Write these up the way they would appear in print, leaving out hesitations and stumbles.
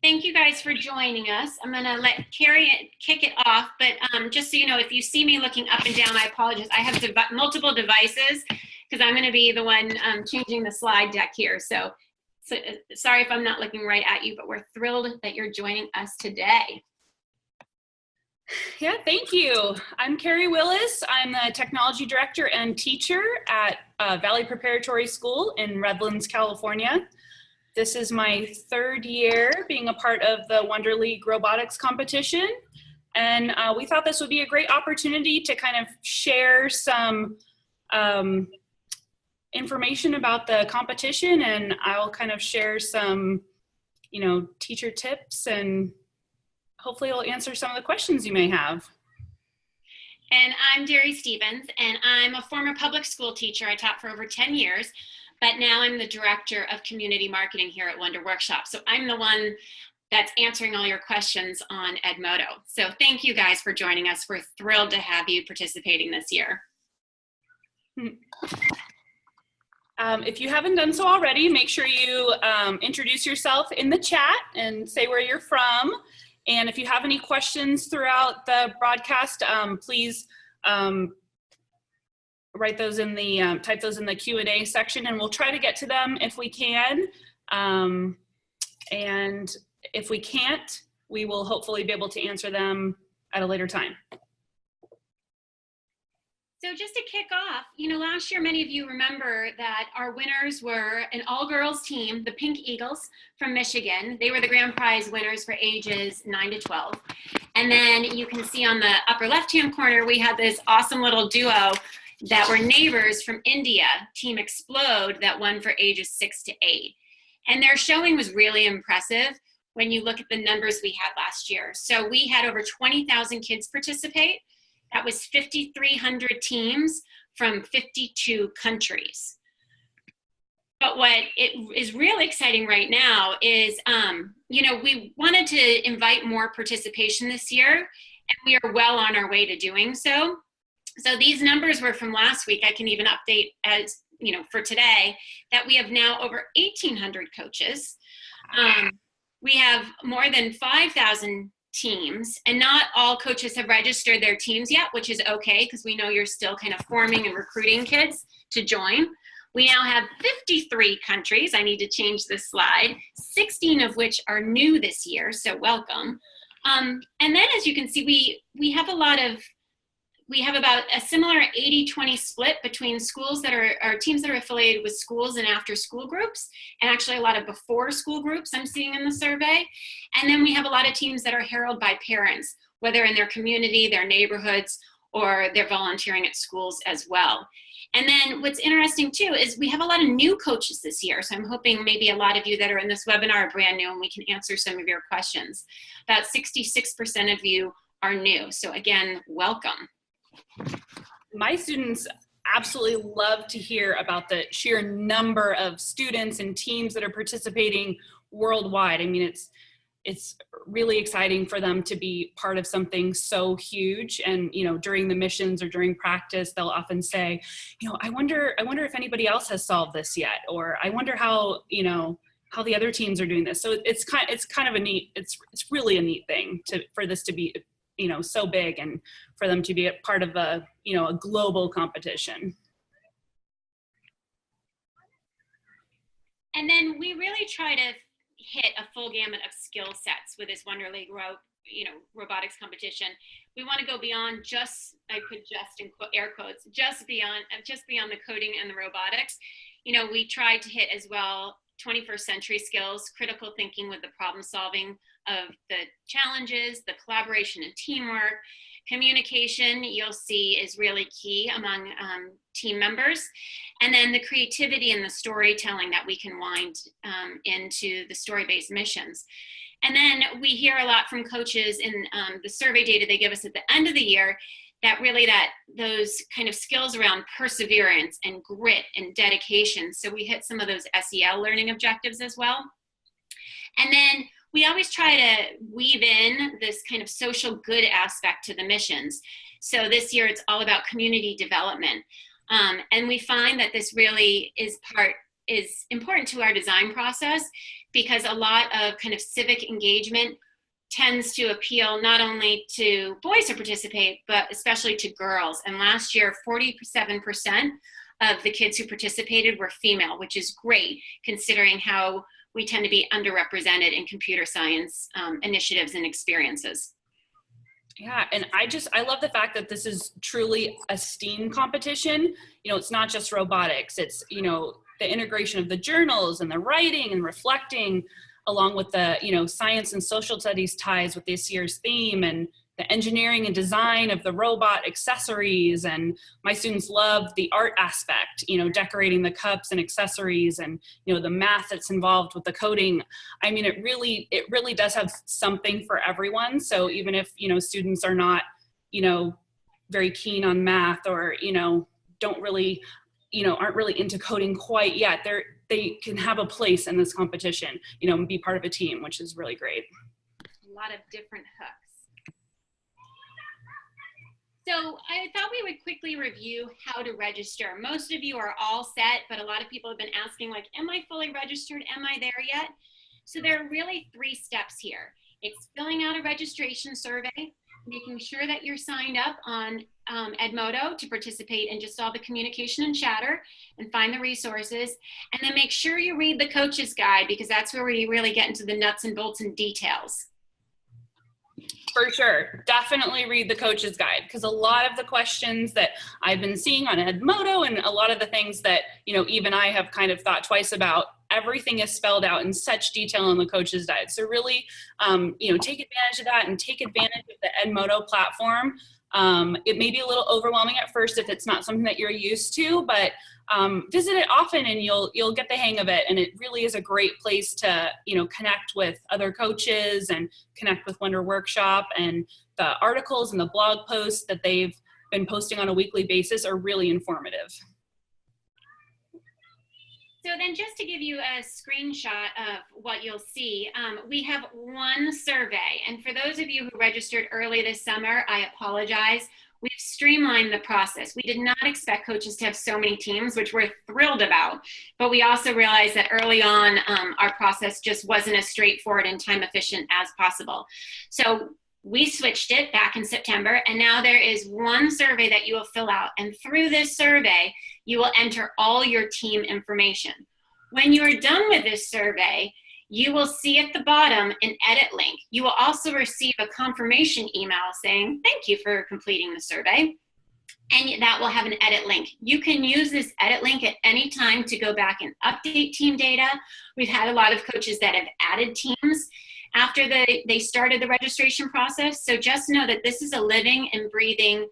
Thank you guys for joining us. I'm going to let Carrie kick it off, but just so you know, if you see me looking up and down, I apologize. I have multiple devices because I'm going to be the one changing the slide deck here. So sorry if I'm not looking right at you, but we're thrilled that you're joining us today. Yeah, thank you. I'm Carrie Willis. I'm the technology director and teacher at Valley Preparatory School in Redlands, California. This is my third year being a part of the Wonder League Robotics competition. And we thought this would be a great opportunity to kind of share some information about the competition, and I'll kind of share some, teacher tips, and hopefully it'll answer some of the questions you may have. And I'm Derry Stevens, and I'm a former public school teacher. I taught for over 10 years. But now I'm the director of community marketing here at Wonder Workshop. So I'm the one that's answering all your questions on Edmodo. So thank you guys for joining us. We're thrilled to have you participating this year. If you haven't done so already, make sure you introduce yourself in the chat and say where you're from. And if you have any questions throughout the broadcast, please write those in the, type those in the Q&A section, and we'll try to get to them if we can. And if we can't, we will hopefully be able to answer them at a later time. So just to kick off, last year, many of you remember that our winners were an all-girls team, the Pink Eagles from Michigan. They were the grand prize winners for ages 9 to 12. And then you can see on the upper left-hand corner, we had this awesome little duo that were neighbors from India, Team Explode, that won for ages 6 to 8. And their showing was really impressive when you look at the numbers we had last year. So we had over 20,000 kids participate. That was 5,300 teams from 52 countries. But what is really exciting right now is, we wanted to invite more participation this year, and we are well on our way to doing so. So these numbers were from last week. I can even update as, for today, that we have now over 1,800 coaches. We have more than 5,000 teams, and not all coaches have registered their teams yet, which is okay, because we know you're still kind of forming and recruiting kids to join. We now have 53 countries. I need to change this slide, 16 of which are new this year, so welcome. And then as you can see, we have about a similar 80-20 split between schools that are teams that are affiliated with schools and after school groups, and actually a lot of before school groups I'm seeing in the survey. And then we have a lot of teams that are heralded by parents, whether in their community, their neighborhoods, or they're volunteering at schools as well. And then what's interesting too is we have a lot of new coaches this year. So I'm hoping maybe a lot of you that are in this webinar are brand new and we can answer some of your questions. About 66% of you are new. So again, welcome. My students absolutely love to hear about the sheer number of students and teams that are participating worldwide. I mean, it's really exciting for them to be part of something so huge. And, during the missions or during practice, they'll often say, I wonder if anybody else has solved this yet, or I wonder how the other teams are doing this. So it's kind of a neat, it's really a neat thing for this to be so big, and for them to be a part of a global competition. And then we really try to hit a full gamut of skill sets with this Wonder League robotics competition. We want to go beyond just, I put just in air quotes, just beyond the coding and the robotics. We tried to hit as well 21st century skills, critical thinking with the problem solving of the challenges, the collaboration and teamwork. Communication, you'll see, is really key among team members. And then the creativity and the storytelling that we can wind into the story-based missions. And then we hear a lot from coaches in the survey data they give us at the end of the year, that those kind of skills around perseverance and grit and dedication. So we hit some of those SEL learning objectives as well. And then we always try to weave in this kind of social good aspect to the missions. So this year it's all about community development. And we find that this really is important to our design process, because a lot of kind of civic engagement tends to appeal not only to boys who participate, but especially to girls. And last year, 47% of the kids who participated were female, which is great considering how we tend to be underrepresented in computer science initiatives and experiences. Yeah, and I love the fact that this is truly a STEAM competition. You know, it's not just robotics, it's, you know, the integration of the journals and the writing and reflecting, along with the, you know, science and social studies ties with this year's theme, and the engineering and design of the robot accessories. And my students love the art aspect, you know, decorating the cups and accessories, and, you know, the math that's involved with the coding. I mean, it really does have something for everyone. So even if, you know, students are not, you know, very keen on math, or, you know, don't really, you know, aren't really into coding quite yet, they can have a place in this competition, you know, and be part of a team, which is really great. A lot of different hooks. So I thought we would quickly review how to register. Most of you are all set, but a lot of people have been asking, like, am I fully registered? Am I there yet? So there are really 3 steps here. It's filling out a registration survey, making sure that you're signed up on Edmodo to participate in just all the communication and chatter and find the resources. And then make sure you read the coach's guide, because that's where we really get into the nuts and bolts and details. For sure. Definitely read the coach's guide, because a lot of the questions that I've been seeing on Edmodo, and a lot of the things that, you know, even I have kind of thought twice about, everything is spelled out in such detail in the coach's guide. So really, you know, take advantage of that, and take advantage of the Edmodo platform. It may be a little overwhelming at first if it's not something that you're used to, but visit it often and you'll get the hang of it. And it really is a great place to, you know, connect with other coaches and connect with Wonder Workshop, and the articles and the blog posts that they've been posting on a weekly basis are really informative. So then, just to give you a screenshot of what you'll see, we have one survey. And for those of you who registered early this summer, I apologize. We've streamlined the process. We did not expect coaches to have so many teams, which we're thrilled about. But we also realized that early on, our process just wasn't as straightforward and time efficient as possible. So we switched it back in September, and now there is one survey that you will fill out. And through this survey, you will enter all your team information. When you are done with this survey, you will see at the bottom an edit link. You will also receive a confirmation email saying, thank you for completing the survey. And that will have an edit link. You can use this edit link at any time to go back and update team data. We've had a lot of coaches that have added teams after they started the registration process. So just know that this is a living and breathing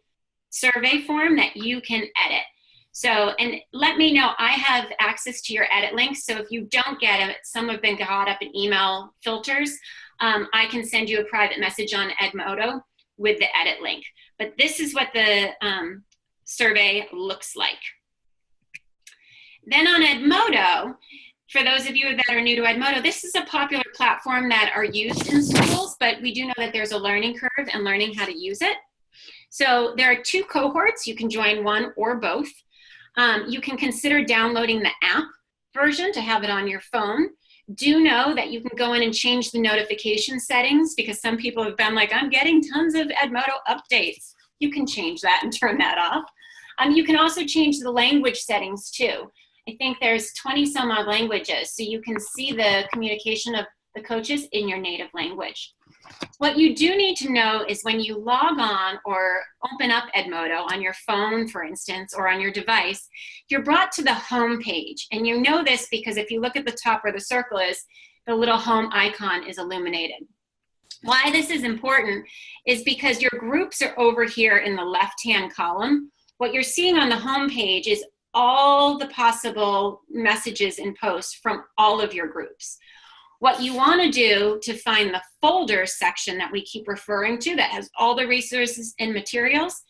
survey form that you can edit. So, and let me know, I have access to your edit links. So if you don't get them, some have been caught up in email filters, I can send you a private message on Edmodo with the edit link. But this is what the survey looks like. Then on Edmodo, for those of you that are new to Edmodo, this is a popular platform that are used in schools, but we do know that there's a learning curve in learning how to use it. So there are 2 cohorts. You can join one or both. You can consider downloading the app version to have it on your phone. Do know that you can go in and change the notification settings, because some people have been like, I'm getting tons of Edmodo updates. You can change that and turn that off. You can also change the language settings too. I think there's 20 some odd languages, so you can see the communication of the coaches in your native language. What you do need to know is when you log on or open up Edmodo on your phone, for instance, or on your device, you're brought to the home page. And you know this because if you look at the top where the circle is, the little home icon is illuminated. Why this is important is because your groups are over here in the left-hand column. What you're seeing on the home page is all the possible messages and posts from all of your groups. What you want to do to find the folders section that we keep referring to that has all the resources and materials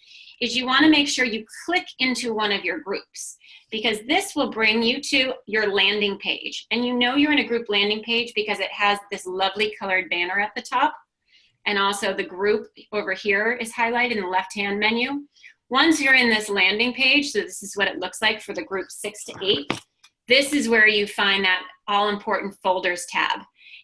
is you want to make sure you click into one of your groups, because this will bring you to your landing page. And you know you're in a group landing page because it has this lovely colored banner at the top. And also the group over here is highlighted in the left-hand menu. Once you're in this landing page, so this is what it looks like for the group 6 to 8, this is where you find that all important folders tab.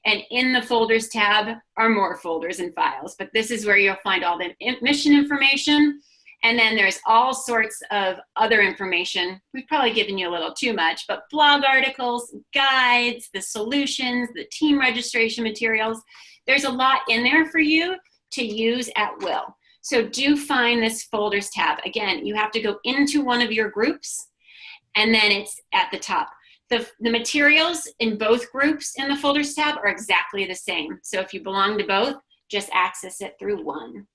And in the folders tab are more folders and files, but this is where you'll find all the mission information. And then there's all sorts of other information. We've probably given you a little too much, but blog articles, guides, the solutions, the team registration materials. There's a lot in there for you to use at will. So do find this folders tab. Again, you have to go into one of your groups, and then it's at the top. The materials in both groups in the folders tab are exactly the same. So if you belong to both, just access it through one.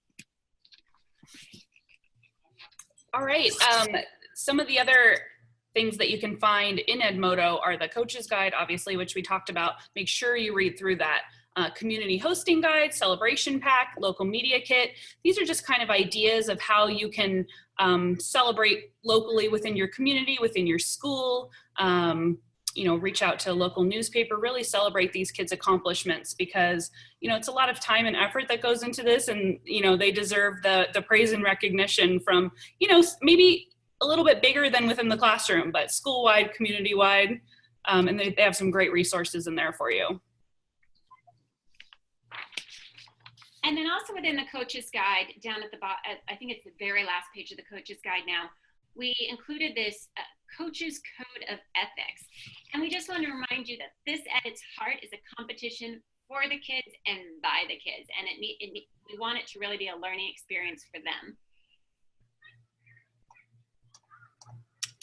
All right, some of the other things that you can find in Edmodo are the coach's guide, obviously, which we talked about. Make sure you read through that. Community hosting guide, celebration pack, local media kit. These are just kind of ideas of how you can celebrate locally within your community, within your school, you know, reach out to a local newspaper, really celebrate these kids' accomplishments, because, you know, it's a lot of time and effort that goes into this, and, you know, they deserve the praise and recognition from, you know, maybe a little bit bigger than within the classroom, but school-wide, community-wide, and they have some great resources in there for you. And then also within the coach's guide, down at the bottom, I think it's the very last page of the coach's guide now, we included this coach's code of ethics. And we just want to remind you that this at its heart is a competition for the kids and by the kids. And we want it to really be a learning experience for them.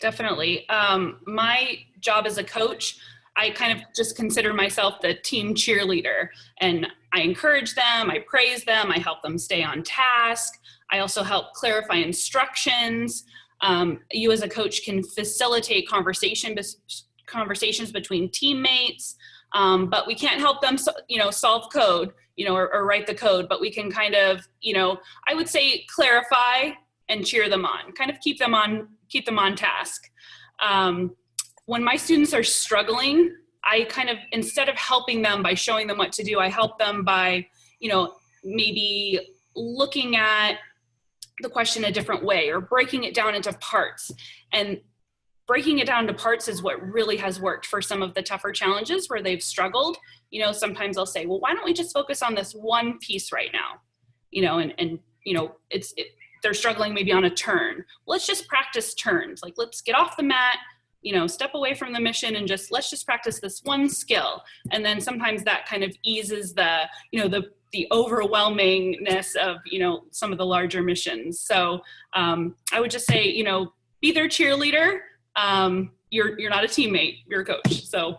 Definitely. My job as a coach, I kind of just consider myself the team cheerleader, and I encourage them, I praise them, I help them stay on task. I also help clarify instructions. You as a coach can facilitate conversations between teammates, but we can't help them, you know, solve code, you know, or write the code, but we can kind of, you know, I would say clarify and cheer them on, kind of keep them on task. When my students are struggling, I kind of, instead of helping them by showing them what to do, I help them by, you know, maybe looking at the question a different way, or breaking it down into parts. And breaking it down to parts is what really has worked for some of the tougher challenges where they've struggled. You know, sometimes I'll say, well, why don't we just focus on this one piece right now? You know, and you know, they're struggling maybe on a turn. Let's just practice turns. Like, let's get off the mat, you know, step away from the mission, and let's just practice this one skill. And then sometimes that kind of eases the, you know, the overwhelmingness of, you know, some of the larger missions. So I would just say, you know, be their cheerleader. You're not a teammate, you're a coach. So.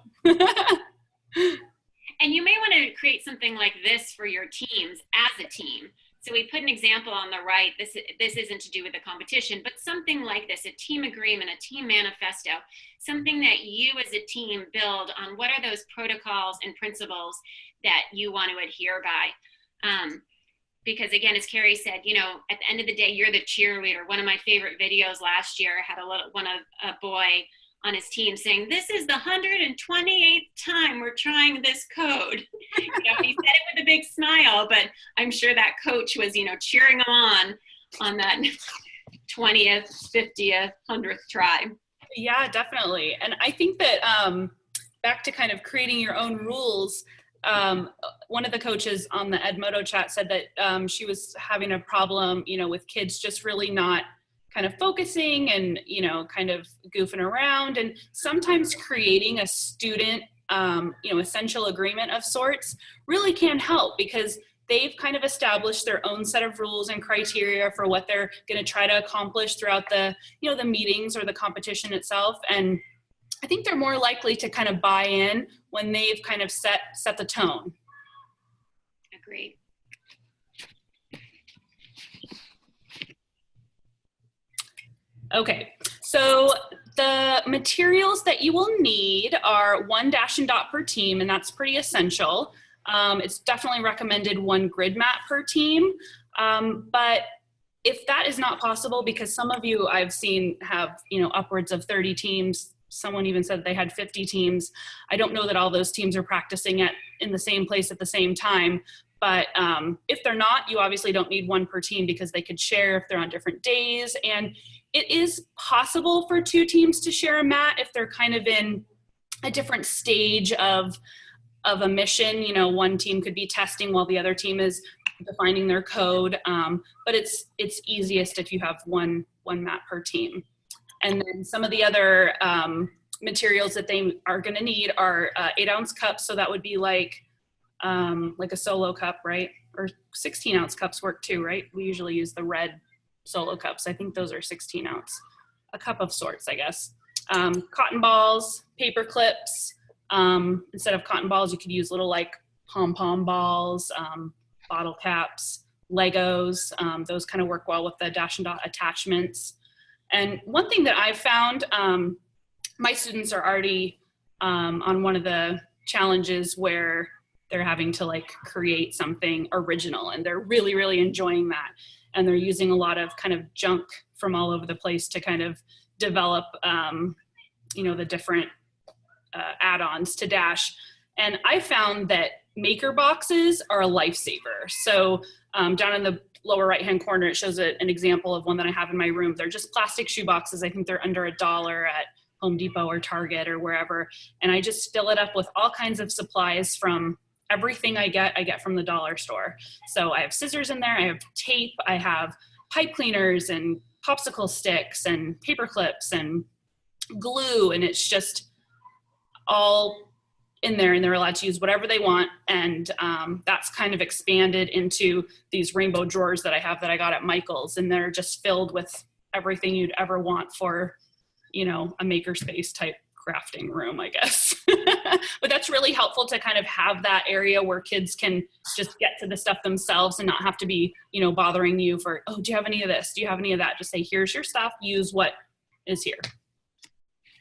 And you may want to create something like this for your teams as a team. So we put an example on the right. This isn't to do with the competition, but something like this, a team agreement, a team manifesto, something that you as a team build on. What are those protocols and principles that you want to adhere by? Because again, as Carrie said, you know, at the end of the day, you're the cheerleader. One of my favorite videos last year had a boy on his team saying, "This is the 128th time we're trying this code." You know, he said it with a big smile, but I'm sure that coach was, you know, cheering him on that 20th, 50th, 100th try. Yeah, definitely. And I think that back to kind of creating your own rules, one of the coaches on the Edmodo chat said that she was having a problem, you know, with kids just really not kind of focusing and, you know, kind of goofing around, and sometimes creating a student, you know, essential agreement of sorts really can help, because they've kind of established their own set of rules and criteria for what they're going to try to accomplish throughout the, you know, the meetings or the competition itself. And I think they're more likely to kind of buy in when they've kind of set the tone. Agreed. Okay, so the materials that you will need are one dash and dot per team, and that's pretty essential. It's definitely recommended one grid mat per team, but if that is not possible, because some of you I've seen have, you know, upwards of 30 teams, someone even said they had 50 teams. I don't know that all those teams are practicing in the same place at the same time, but if they're not, you obviously don't need one per team, because they could share if they're on different days. And it is possible for two teams to share a mat if they're kind of in a different stage of a mission. You know, one team could be testing while the other team is defining their code, but it's easiest if you have one map per team. And then some of the other materials that they are going to need are 8-ounce cups. So that would be like a solo cup, right? Or 16-ounce cups work too, right? We usually use the red solo cups. I think those are 16-ounce, a cup of sorts, I guess. Cotton balls, paper clips. Instead of cotton balls, you could use little like pom-pom balls, bottle caps, Legos. Those kind of work well with the dash and dot attachments. And one thing that I've found, my students are already on one of the challenges where they're having to like create something original, and they're really, really enjoying that. And they're using a lot of kind of junk from all over the place to kind of develop, the different add-ons to Dash. And I found that maker boxes are a lifesaver. So down in the lower right-hand corner, it shows an example of one that I have in my room. They're just plastic shoe boxes. I think they're under $1 at Home Depot or Target or wherever. And I just fill it up with all kinds of supplies from everything I get from the dollar store. So I have scissors in there, I have tape, I have pipe cleaners and popsicle sticks and paper clips and glue, and it's just all in there, and they're allowed to use whatever they want. And that's kind of expanded into these rainbow drawers that I have that I got at Michael's, and they're just filled with everything you'd ever want for, a makerspace type crafting room, I guess. But that's really helpful to kind of have that area where kids can just get to the stuff themselves and not have to be, bothering you for, oh, do you have any of this? Do you have any of that? Just say, here's your stuff, use what is here.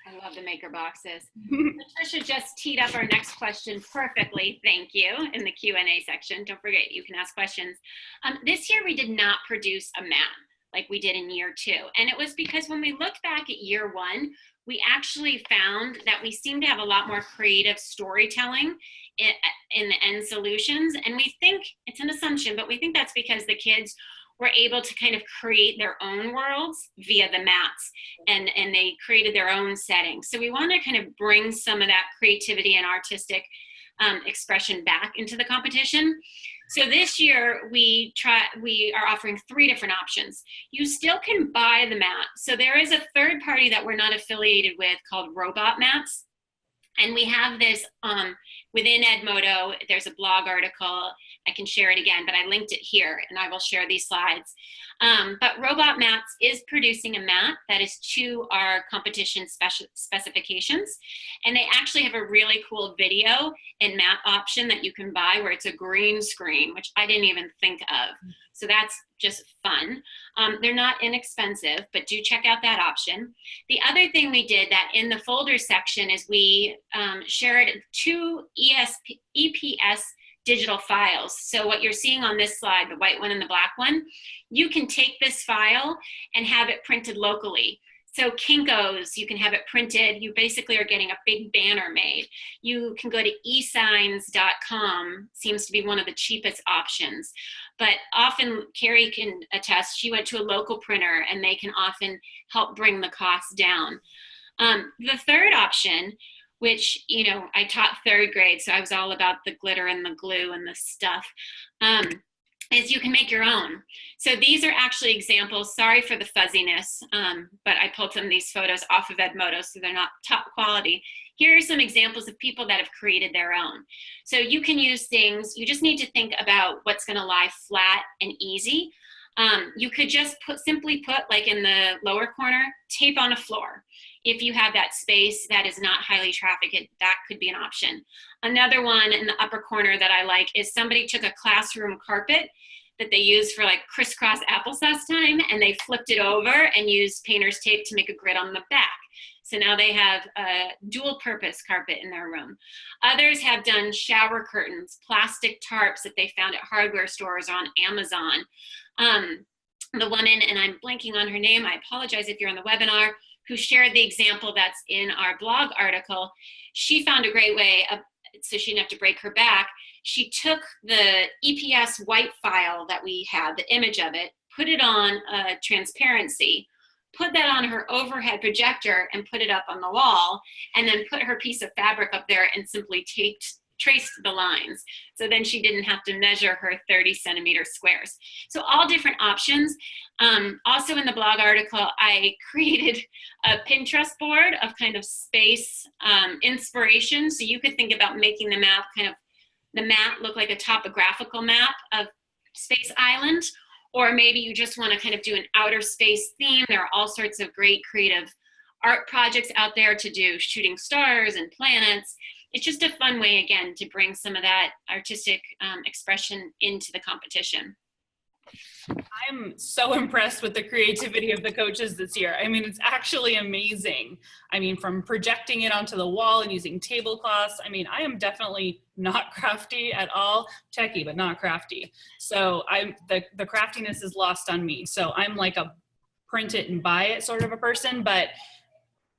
I love the maker boxes. Patricia just teed up our next question perfectly, thank you, in the Q&A section. Don't forget, you can ask questions. This year we did not produce a map like we did in year 2. And it was because when we looked back at year 1, we actually found that we seem to have a lot more creative storytelling in the end solutions. And we think, it's an assumption, but we think that's because the kids were able to kind of create their own worlds via the maps, and they created their own settings. So we want to kind of bring some of that creativity and artistic expression back into the competition. So this year we are offering 3 different options. You still can buy the map. So there is a third party that we're not affiliated with called Robot Maps. And we have this within Edmodo. There's a blog article. I can share it again, but I linked it here, and I will share these slides. But Robot Maps is producing a map that is to our competition specifications. And they actually have a really cool video and map option that you can buy where it's a green screen, which I didn't even think of. So that's just fun. They're not inexpensive, but do check out that option. The other thing we did that in the folder section is we shared 2 EPS digital files. So what you're seeing on this slide, the white one and the black one, you can take this file and have it printed locally. So Kinko's, you can have it printed. You basically are getting a big banner made. You can go to esigns.com, seems to be one of the cheapest options. But often, Carrie can attest, she went to a local printer and they can often help bring the cost down. The third option, which, I taught 3rd grade, so I was all about the glitter and the glue and the stuff, is you can make your own. So these are actually examples, sorry for the fuzziness, but I pulled some of these photos off of Edmodo, so they're not top quality. Here are some examples of people that have created their own. So you can use things, you just need to think about what's gonna lie flat and easy. You could just simply put, like in the lower corner, tape on a floor. If you have that space that is not highly trafficked, that could be an option. Another one in the upper corner that I like is somebody took a classroom carpet that they used for like crisscross applesauce time, and they flipped it over and used painter's tape to make a grid on the back. So now they have a dual purpose carpet in their room. Others have done shower curtains, plastic tarps that they found at hardware stores or on Amazon. The woman, and I'm blanking on her name, I apologize if you're on the webinar, who shared the example that's in our blog article, she found a great way of, so she didn't have to break her back. She took the EPS white file that we had, the image of it, put it on a transparency, put that on her overhead projector and put it up on the wall, and then put her piece of fabric up there and simply traced the lines. So then she didn't have to measure her 30-centimeter squares. So all different options. Also in the blog article, I created a Pinterest board of kind of space inspiration. So you could think about making the map look like a topographical map of Space Island, or maybe you just want to kind of do an outer space theme. There are all sorts of great creative art projects out there to do shooting stars and planets. It's just a fun way, again, to bring some of that artistic expression into the competition. I'm so impressed with the creativity of the coaches this year. I mean, it's actually amazing. I mean, from projecting it onto the wall and using tablecloths. I mean, I am definitely not crafty at all, techie, but not crafty. So the craftiness is lost on me. So I'm like a print it and buy it sort of a person, but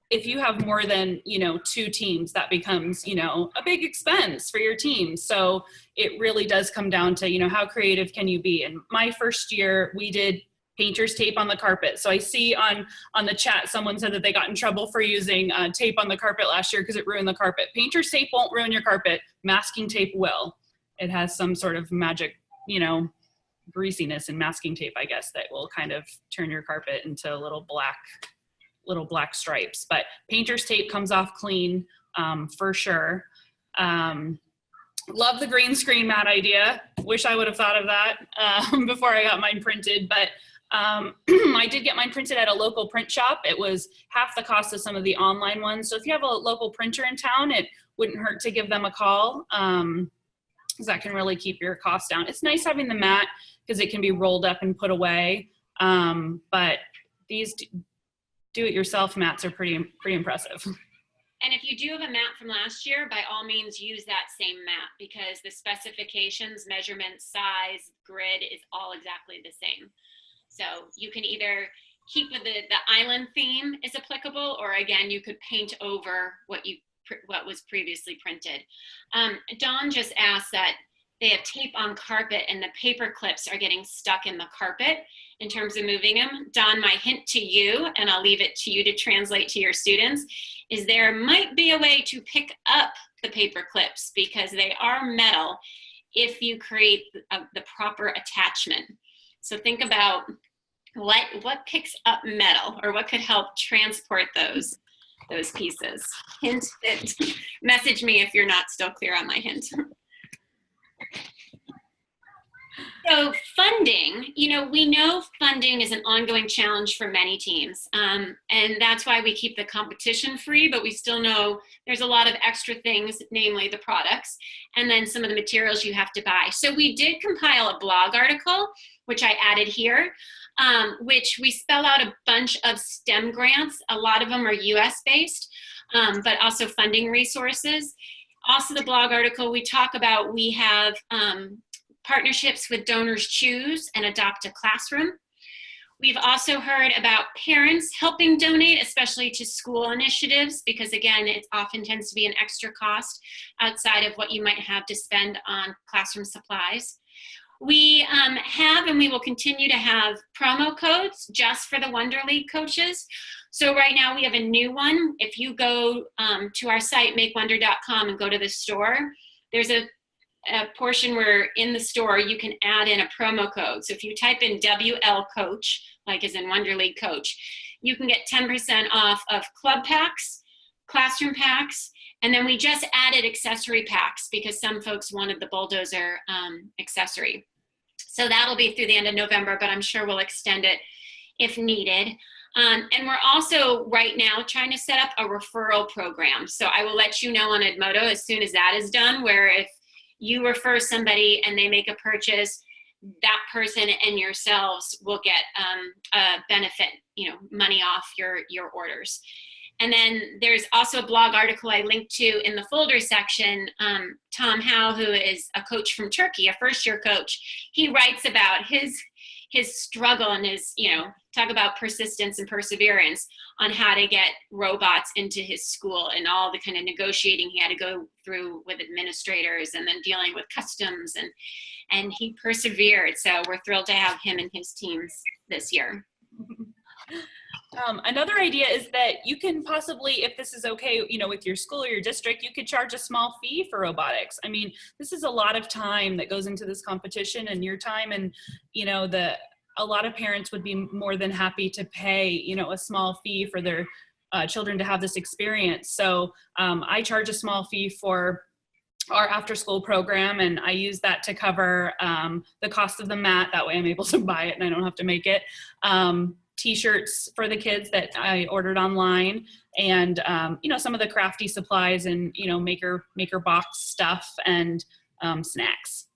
if you have more than, 2 teams, that becomes, a big expense for your team. So it really does come down to, how creative can you be? And my first year, we did painter's tape on the carpet. So I see on the chat, someone said that they got in trouble for using tape on the carpet last year because it ruined the carpet. Painter's tape won't ruin your carpet. Masking tape will. It has some sort of magic, greasiness in masking tape, I guess, that will kind of turn your carpet into little black stripes. But painter's tape comes off clean, for sure. Love the green screen mat idea. Wish I would have thought of that before I got mine printed, but I did get mine printed at a local print shop. It was half the cost of some of the online ones. So if you have a local printer in town, it wouldn't hurt to give them a call, because that can really keep your costs down. It's nice having the mat because it can be rolled up and put away. But these do-it-yourself mats are pretty impressive. And if you do have a mat from last year, by all means use that same mat, because the specifications, measurements, size, grid is all exactly the same. So you can either keep with the island theme is applicable, or again, you could paint over what was previously printed. Dawn just asked that they have tape on carpet and the paper clips are getting stuck in the carpet in terms of moving them. Dawn, my hint to you, and I'll leave it to you to translate to your students, is there might be a way to pick up the paper clips, because they are metal, if you create the proper attachment. So think about what picks up metal, or what could help transport those pieces. Hint, message me if you're not still clear on my hint. So funding, we know funding is an ongoing challenge for many teams. And that's why we keep the competition free, but we still know there's a lot of extra things, namely the products, and then some of the materials you have to buy. So we did compile a blog article, which I added here, which we spell out a bunch of STEM grants. A lot of them are US based, but also funding resources. Also the blog article, we talk about, we have partnerships with Donors Choose and Adopt a Classroom. We've also heard about parents helping donate, especially to school initiatives, because again, it often tends to be an extra cost outside of what you might have to spend on classroom supplies. We have, and we will continue to have, promo codes just for the Wonder League coaches. So right now we have a new one. If you go to our site, makewonder.com, and go to the store, there's a portion where in the store you can add in a promo code. So if you type in WL Coach, like as in Wonder League Coach, you can get 10% off of club packs, classroom packs, and then we just added accessory packs because some folks wanted the bulldozer accessory. So that'll be through the end of November, but I'm sure we'll extend it if needed. And we're also right now trying to set up a referral program. So I will let you know on Edmodo as soon as that is done, where if you refer somebody and they make a purchase, that person and yourselves will get a benefit, money off your orders. And then there's also a blog article I linked to in the folder section. Tom Howe, who is a coach from Turkey, a first-year coach, he writes about his struggle and his, talk about persistence and perseverance on how to get robots into his school and all the kind of negotiating he had to go through with administrators and then dealing with customs, and he persevered. So we're thrilled to have him and his teams this year. Another idea is that you can possibly, if this is okay, you know, with your school or your district, you could charge a small fee for robotics. I mean, this is a lot of time that goes into this competition and your time, and, you know, a lot of parents would be more than happy to pay, you know, a small fee for their children to have this experience. So I charge a small fee for our after school program, and I use that to cover the cost of the mat. That way I'm able to buy it and I don't have to make it. T-shirts for the kids that I ordered online, and you know, some of the crafty supplies and, you know, maker box stuff, and snacks,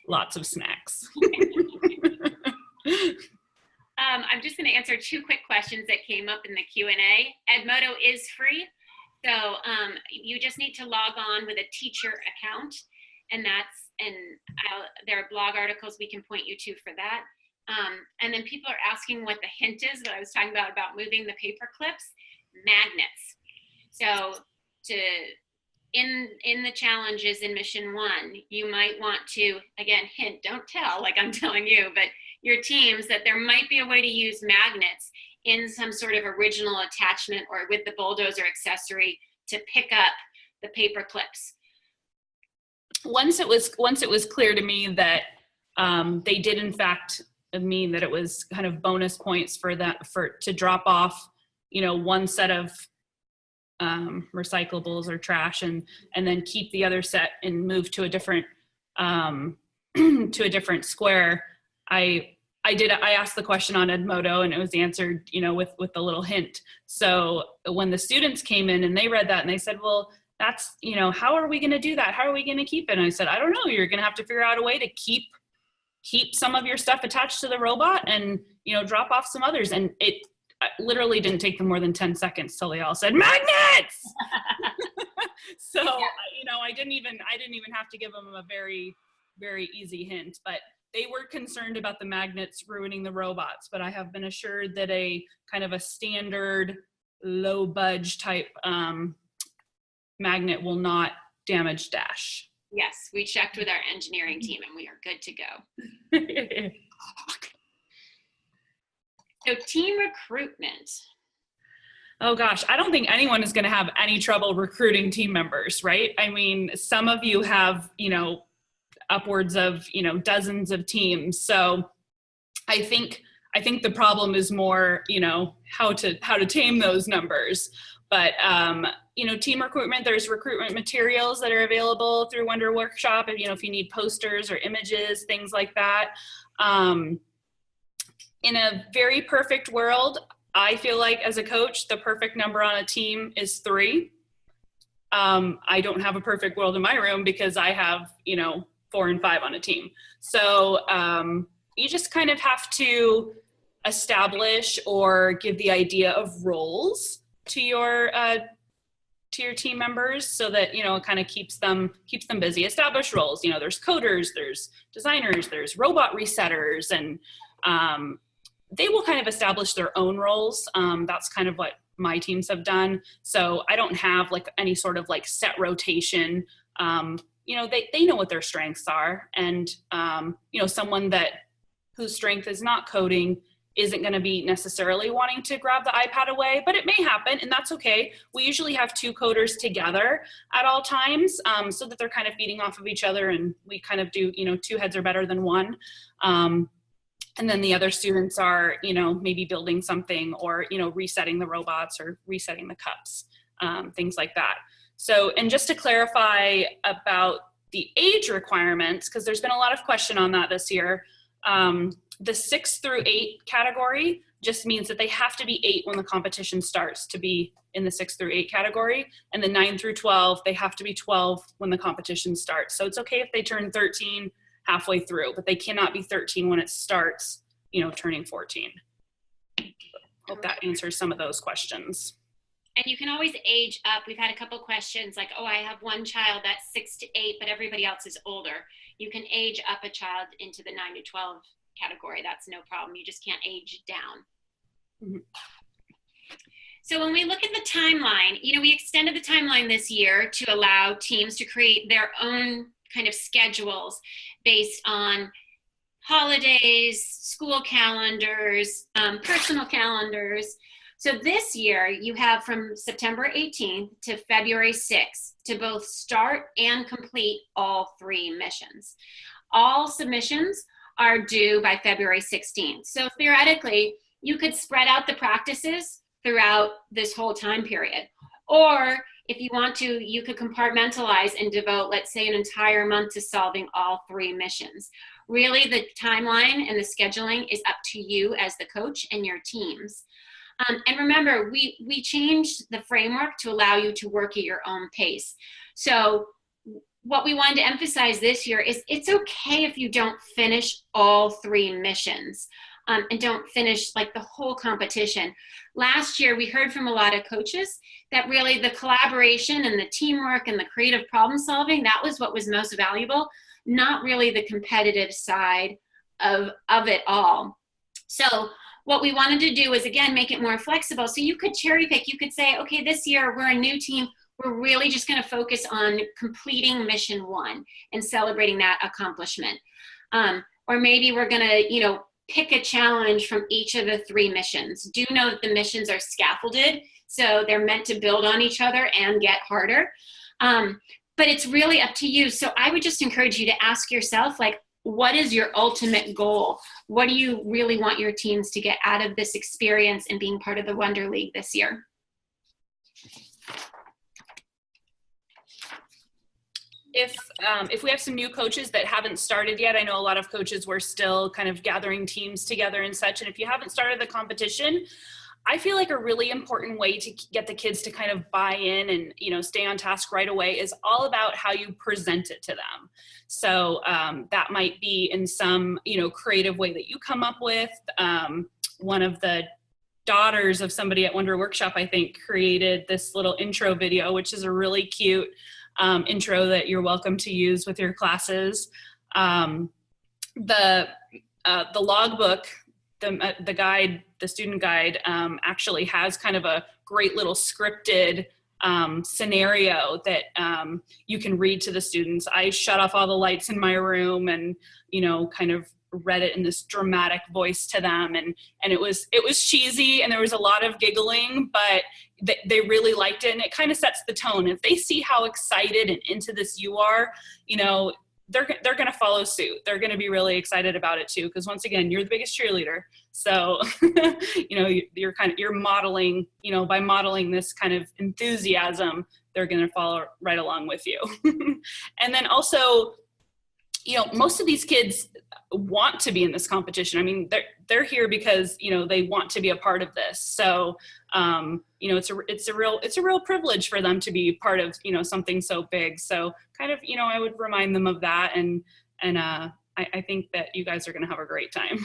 lots of snacks. I'm just going to answer 2 quick questions that came up in the Q&A. Edmodo is free, so you just need to log on with a teacher account, and there are blog articles we can point you to for that. And then people are asking what the hint is that I was talking about moving the paper clips. Magnets. So in the challenges in mission 1, you might want to, again, hint, don't tell like I'm telling you, but your teams, that there might be a way to use magnets in some sort of original attachment or with the bulldozer accessory to pick up the paper clips. Once it was clear to me that they did in fact mean that it was kind of bonus points to drop off, you know, one set of recyclables or trash, and then keep the other set and move to a different square. I asked the question on Edmodo, and it was answered, you know, with the little hint. So when the students came in and they read that and they said, well, that's, you know, how are we going to do that? How are we going to keep it? And I said, I don't know. You're going to have to figure out a way to keep some of your stuff attached to the robot and, you know, drop off some others. And it literally didn't take them more than 10 seconds till they all said magnets. So, yeah. You know, I didn't even have to give them a very, very easy hint, but they were concerned about the magnets ruining the robots. But I have been assured that a kind of a standard low budge type magnet will not damage Dash. Yes, we checked with our engineering team and we are good to go. So team recruitment. Oh gosh, I don't think anyone is going to have any trouble recruiting team members, right? I mean, some of you have, you know, upwards of, you know, dozens of teams. So I think the problem is more, you know, how to tame those numbers. But, you know, team recruitment, there's recruitment materials that are available through Wonder Workshop. You know, if you need posters or images, things like that. In a very perfect world, I feel like as a coach, the perfect number on a team is 3. I don't have a perfect world in my room because I have, you know, 4 and 5 on a team. So you just kind of have to establish or give the idea of roles to your team members, so that, you know, it kind of keeps them busy. Establish roles. You know, there's coders, there's designers, there's robot resetters, and they will kind of establish their own roles. That's kind of what my teams have done. So I don't have like any sort of like set rotation. You know, they know what their strengths are, and you know, someone whose strength is not coding isn't going to be necessarily wanting to grab the iPad away, but it may happen, and that's okay. We usually have 2 coders together at all times, so that they're kind of feeding off of each other, and we kind of do, you know, 2 heads are better than 1. And then the other students are, you know, maybe building something, or, you know, resetting the robots or resetting the cups, things like that. So, and just to clarify about the age requirements, because there's been a lot of question on that this year, the 6 through 8 category just means that they have to be 8 when the competition starts to be in the 6 through 8 category. And the 9 through 12, they have to be 12 when the competition starts. So it's okay if they turn 13 halfway through, but they cannot be 13 when it starts, you know, turning 14. Hope that answers some of those questions. And you can always age up. We've had a couple questions like, oh, I have one child that's 6 to 8, but everybody else is older. You can age up a child into the 9 to 12 category. That's no problem. You just can't age down. Mm-hmm. So when we look at the timeline, you know, we extended the timeline this year to allow teams to create their own kind of schedules based on holidays, school calendars, personal calendars. So this year you have from September 18th to February 6th to both start and complete all 3 missions. All submissions are due by February 16th. So theoretically, you could spread out the practices throughout this whole time period. Or if you want to, you could compartmentalize and devote, let's say, an entire month to solving all 3 missions. Really, the timeline and the scheduling is up to you as the coach and your teams. And remember, we changed the framework to allow you to work at your own pace. So what we wanted to emphasize this year is it's okay if you don't finish all 3 missions and don't finish like the whole competition. Last year, we heard from a lot of coaches that really the collaboration and the teamwork and the creative problem solving, that was what was most valuable, not really the competitive side of it all. So what we wanted to do is, again, make it more flexible. So you could cherry pick. You could say, okay, this year we're a new team. We're really just going to focus on completing mission 1 and celebrating that accomplishment. Or maybe we're going to, pick a challenge from each of the 3 missions. Do know that the missions are scaffolded, so they're meant to build on each other and get harder. But it's really up to you. So I would just encourage you to ask yourself, like, what is your ultimate goal? What do you really want your teams to get out of this experience and being part of the Wonder League this year? If we have some new coaches that haven't started yet, I know a lot of coaches were still kind of gathering teams together and such. And if you haven't started the competition, I feel like a really important way to get the kids to kind of buy in and, stay on task right away is all about how you present it to them. So that might be in some, creative way that you come up with. One of the daughters of somebody at Wonder Workshop, I think, created this little intro video, which is a really cute intro that you're welcome to use with your classes. The logbook, the guide, the student guide, actually has kind of a great little scripted scenario that you can read to the students. I shut off all the lights in my room and, kind of read it in this dramatic voice to them. And it was cheesy and there was a lot of giggling, but they really liked it. And it kind of sets the tone. If they see how excited and into this you are, they're going to follow suit. They're going to be really excited about it too. Because once again, you're the biggest cheerleader. So, you're modeling, by modeling this kind of enthusiasm, they're going to follow right along with you. And then also, most of these kids want to be in this competition. I mean, they're here because, they want to be a part of this. So, it's a real privilege for them to be part of, something so big. So kind of, I would remind them of that. And I think that you guys are going to have a great time.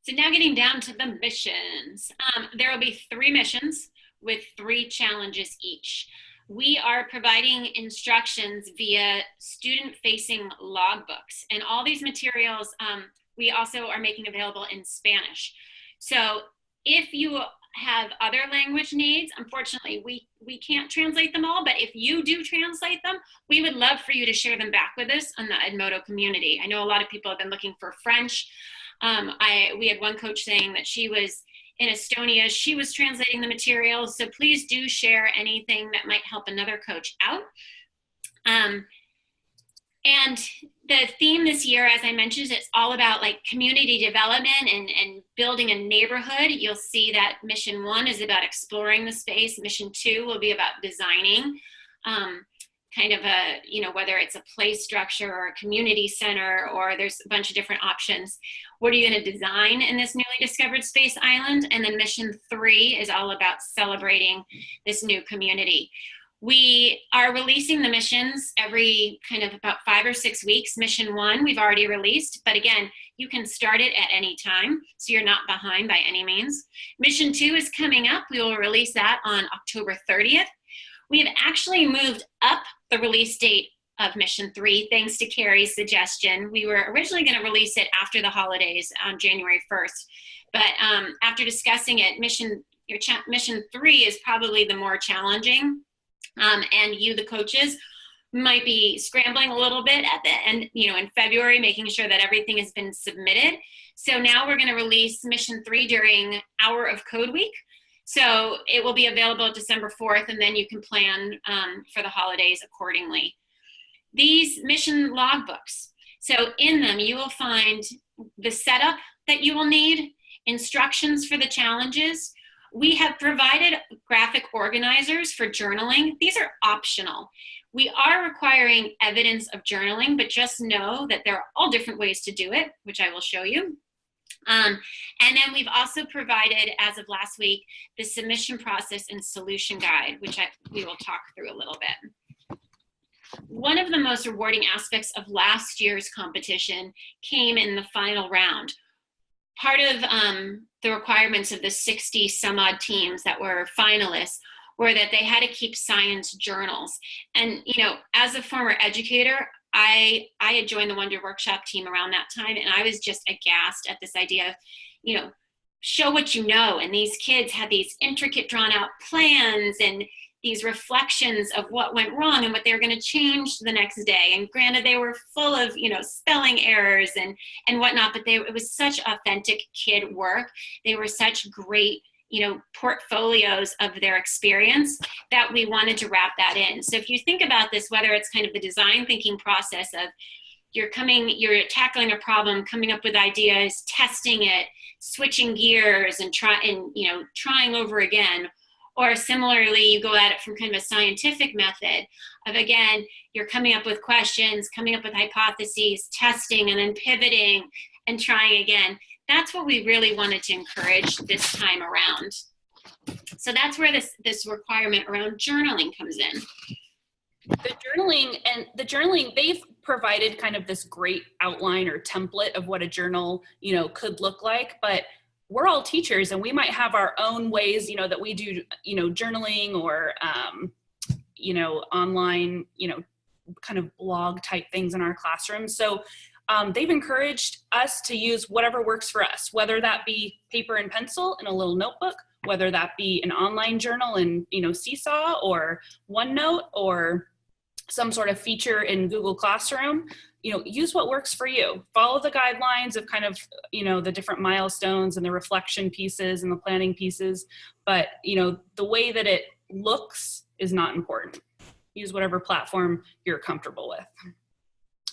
So now getting down to the missions. There will be 3 missions with 3 challenges each. We are providing instructions via student-facing logbooks, and all these materials we also are making available in Spanish. So if you have other language needs, unfortunately, we can't translate them all, but if you do translate them, we would love for you to share them back with us on the Edmodo community. I know a lot of people have been looking for French. We had one coach saying that she was in Estonia, she was translating the materials. So please do share anything that might help another coach out. And the theme this year, as I mentioned, it's all about like community development and building a neighborhood. You'll see that mission 1 is about exploring the space. Mission 2 will be about designing kind of a, whether it's a play structure or a community center, or there's a bunch of different options. What are you going to design in this newly discovered space island? And then mission 3 is all about celebrating this new community. We are releasing the missions every kind of about 5 or 6 weeks. Mission 1, we've already released, but again, you can start it at any time, so you're not behind by any means. Mission 2 is coming up. We will release that on October 30th. We have actually moved up the release date of Mission 3, thanks to Carrie's suggestion. We were originally going to release it after the holidays on January 1st, but after discussing it, Mission 3 is probably the more challenging. And you, the coaches, might be scrambling a little bit at the end, in February, making sure that everything has been submitted. So now we're going to release Mission 3 during Hour of Code Week. So it will be available December 4th, and then you can plan for the holidays accordingly. These mission logbooks. So in them, you will find the setup that you will need, instructions for the challenges. We have provided graphic organizers for journaling. These are optional. We are requiring evidence of journaling, but just know that there are all different ways to do it, which I will show you. And then we've also provided, as of last week, the submission process and solution guide, which we will talk through a little bit. One of the most rewarding aspects of last year's competition came in the final round. Part of the requirements of the 60 some odd teams that were finalists were that they had to keep science journals. And, as a former educator, I had joined the Wonder Workshop team around that time, and I was just aghast at this idea of, show what you know. And these kids had these intricate drawn out plans and these reflections of what went wrong and what they were going to change the next day. And granted, they were full of, spelling errors and whatnot, but it was such authentic kid work. They were such great portfolios of their experience that we wanted to wrap that in. So if you think about this, whether it's kind of the design thinking process of you're tackling a problem, coming up with ideas, testing it, switching gears and trying over again, or similarly, you go at it from kind of a scientific method of, again, you're coming up with questions, coming up with hypotheses, testing, and then pivoting and trying again. That's what we really wanted to encourage this time around. So that's where this requirement around journaling comes in. The journaling, they've provided kind of this great outline or template of what a journal, could look like, but we're all teachers and we might have our own ways, that we do, journaling or, online, kind of blog type things in our classrooms. So they've encouraged us to use whatever works for us, whether that be paper and pencil in a little notebook, whether that be an online journal in, Seesaw or OneNote or some sort of feature in Google Classroom. Use what works for you. Follow the guidelines of kind of, the different milestones and the reflection pieces and the planning pieces. But, the way that it looks is not important. Use whatever platform you're comfortable with.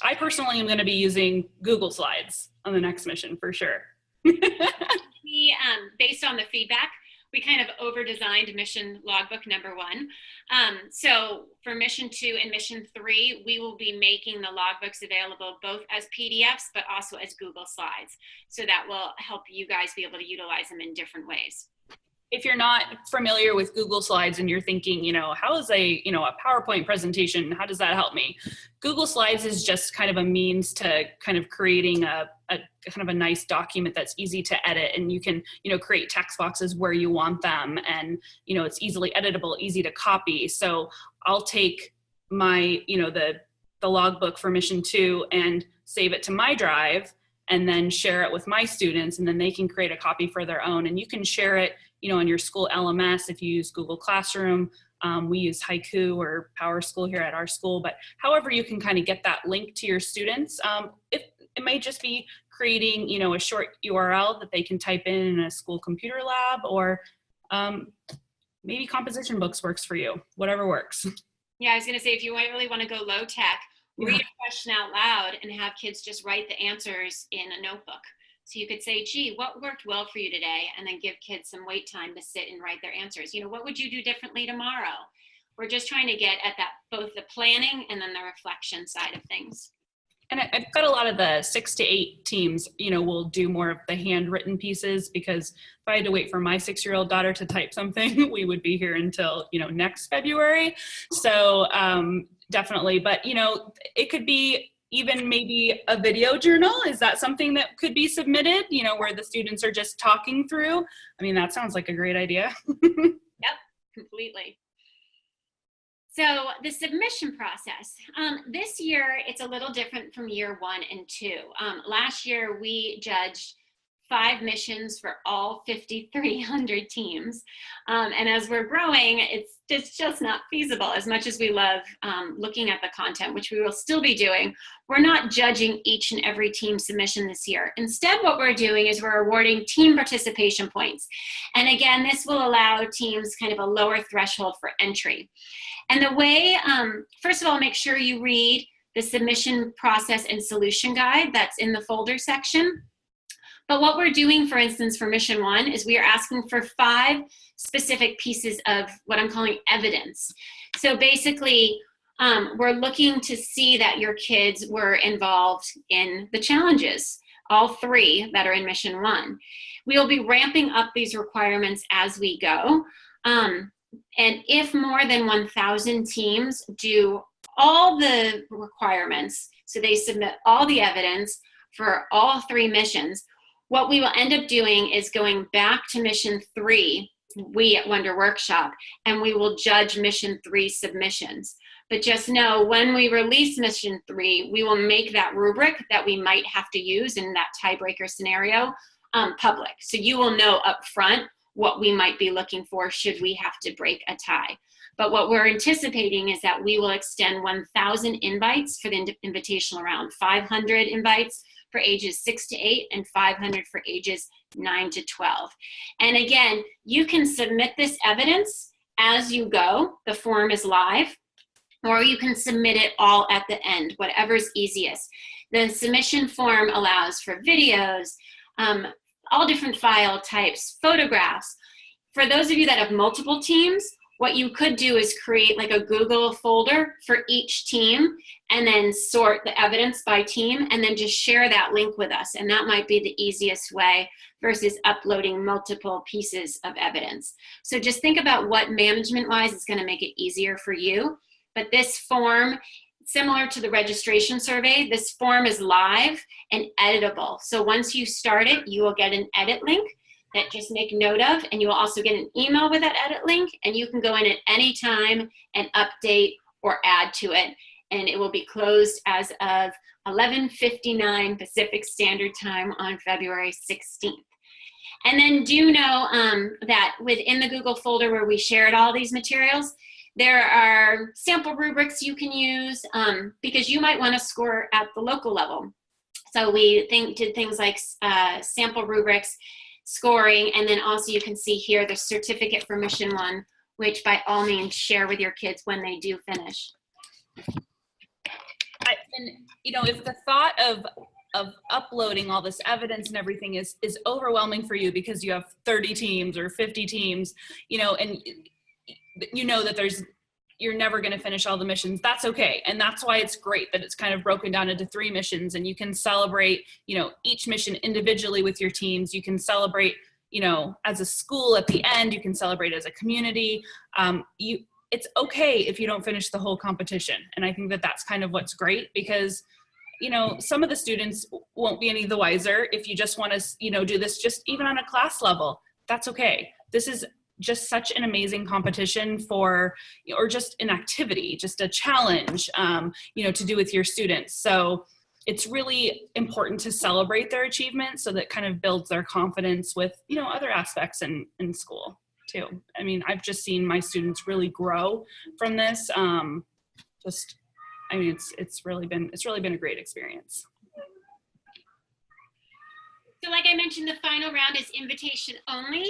I personally am going to be using Google Slides on the next mission for sure. We, based on the feedback, we kind of over-designed mission logbook number 1. So for mission 2 and mission 3, we will be making the logbooks available both as PDFs, but also as Google Slides. So that will help you guys be able to utilize them in different ways. If you're not familiar with Google Slides and you're thinking, how is a PowerPoint presentation, how does that help me? Google Slides is just kind of a means to kind of creating a kind of a nice document that's easy to edit, and you can, create text boxes where you want them, and, it's easily editable, easy to copy. So I'll take my, the logbook for mission 2 and save it to my drive and then share it with my students, and then they can create a copy for their own. And you can share it, in your school LMS if you use Google Classroom. We use Haiku or PowerSchool here at our school, but however you can kind of get that link to your students. It may just be creating, a short URL that they can type in a school computer lab, or maybe composition books works for you, whatever works. Yeah, I was going to say, if you really want to go low tech, read a question out loud and have kids just write the answers in a notebook. So you could say, gee, what worked well for you today? And then give kids some wait time to sit and write their answers. What would you do differently tomorrow? We're just trying to get at that, both the planning and then the reflection side of things. And I've got a lot of the 6 to 8 teams, will do more of the handwritten pieces, because if I had to wait for my 6-year-old daughter to type something, we would be here until, next February. So definitely, but, it could be even maybe a video journal. Is that something that could be submitted, where the students are just talking through? I mean, that sounds like a great idea. Yep, completely. So the submission process, this year, it's a little different from year 1 and 2. Last year, we judged 5 missions for all 5,300 teams. And as we're growing, it's just not feasible. As much as we love looking at the content, which we will still be doing, we're not judging each and every team submission this year. Instead, what we're doing is we're awarding team participation points. And again, this will allow teams kind of a lower threshold for entry. And the way, first of all, make sure you read the submission process and solution guide that's in the folder section. But what we're doing, for instance, for mission 1 is we are asking for 5 specific pieces of what I'm calling evidence. So basically, we're looking to see that your kids were involved in the challenges, all 3 that are in mission 1. We will be ramping up these requirements as we go. And if more than 1,000 teams do all the requirements, so they submit all the evidence for all 3 missions, what we will end up doing is going back to mission 3, we at Wonder Workshop, and we will judge mission 3 submissions. But just know when we release mission 3, we will make that rubric that we might have to use in that tiebreaker scenario public. So you will know up front what we might be looking for should we have to break a tie. But what we're anticipating is that we will extend 1,000 invites for the invitational round, 500 invites for ages 6 to 8 and 500 for ages 9 to 12. And again, you can submit this evidence as you go. The form is live, or you can submit it all at the end, whatever's easiest. The submission form allows for videos, all different file types, photographs. For those of you that have multiple teams, what you could do is create like a Google folder for each team and then sort the evidence by team and then just share that link with us. And that might be the easiest way versus uploading multiple pieces of evidence. So just think about what management-wise is going to make it easier for you. But this form, similar to the registration survey, this form is live and editable. So once you start it, you will get an edit link that just make note of, and you will also get an email with that edit link, and you can go in at any time and update or add to it, and it will be closed as of 11:59 Pacific Standard Time on February 16th. And then do know that within the Google folder where we shared all these materials, there are sample rubrics you can use because you might want to score at the local level. So we did things like sample rubrics, scoring, and then also you can see here the certificate for mission 1, which by all means share with your kids when they do finish. And you know, if the thought of uploading all this evidence and everything is overwhelming for you because you have 30 teams or 50 teams, you know, and you know that you're never going to finish all the missions, that's okay. And that's why it's great that it's kind of broken down into 3 missions, and you can celebrate, you know, each mission individually with your teams. You can celebrate, you know, as a school at the end, you can celebrate as a community. It's okay if you don't finish the whole competition. And I think that that's kind of what's great, because, you know, some of the students won't be any the wiser if you just want to, you know, do this just even on a class level. That's okay. This is just such an amazing competition for, or just an activity, just a challenge, you know, to do with your students. So it's really important to celebrate their achievements so that kind of builds their confidence with, you know, other aspects in school too. I mean, I've just seen my students really grow from this. I mean, it's really been a great experience. So like I mentioned, the final round is invitation only.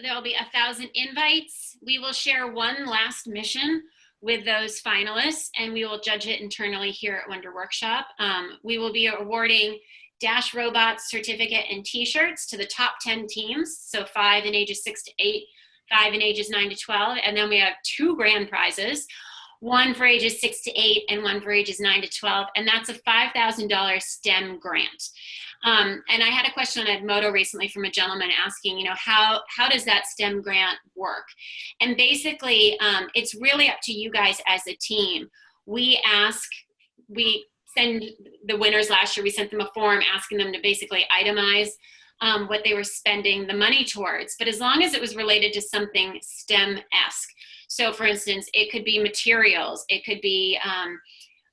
There'll be 1,000 invites. We will share one last mission with those finalists, and we will judge it internally here at Wonder Workshop. We will be awarding Dash Robots certificate and t-shirts to the top 10 teams. So 5 in ages 6 to 8, 5 in ages 9 to 12. And then we have 2 grand prizes, 1 for ages 6 to 8 and 1 for ages 9 to 12. And that's a $5,000 STEM grant. And I had a question on Edmodo recently from a gentleman asking, you know, how does that STEM grant work? And basically, it's really up to you guys as a team. We send the winners last year, we sent them a form asking them to basically itemize what they were spending the money towards. But as long as it was related to something STEM-esque. So for instance, it could be materials, it could be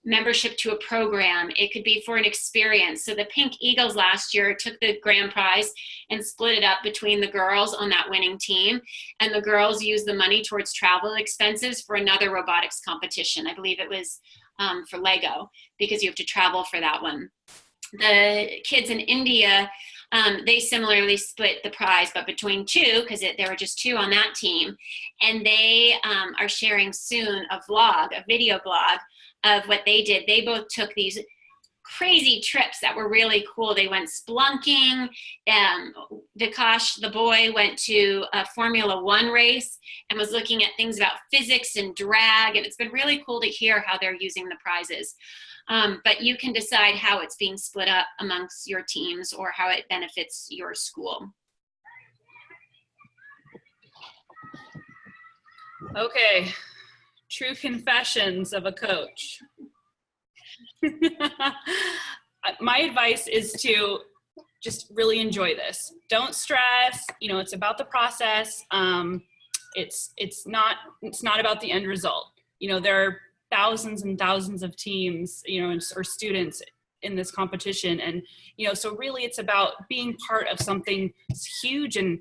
membership to a program. It could be for an experience. So the Pink Eagles last year took the grand prize and split it up between the girls on that winning team. And the girls used the money towards travel expenses for another robotics competition. I believe it was for Lego, because you have to travel for that one. The kids in India, they similarly split the prize, but between two, because there were just two on that team. And they are sharing soon a video blog of what they did. They both took these crazy trips that were really cool. They went splunking. Vikash, the boy, went to a Formula One race and was looking at things about physics and drag. And it's been really cool to hear how they're using the prizes. But you can decide how it's being split up amongst your teams or how it benefits your school. Okay, true confessions of a coach. My advice is to just really enjoy this. Don't stress, you know, it's about the process. It's not about the end result. You know, there are thousands and thousands of teams, you know, or students in this competition. And, you know, so really it's about being part of something huge and,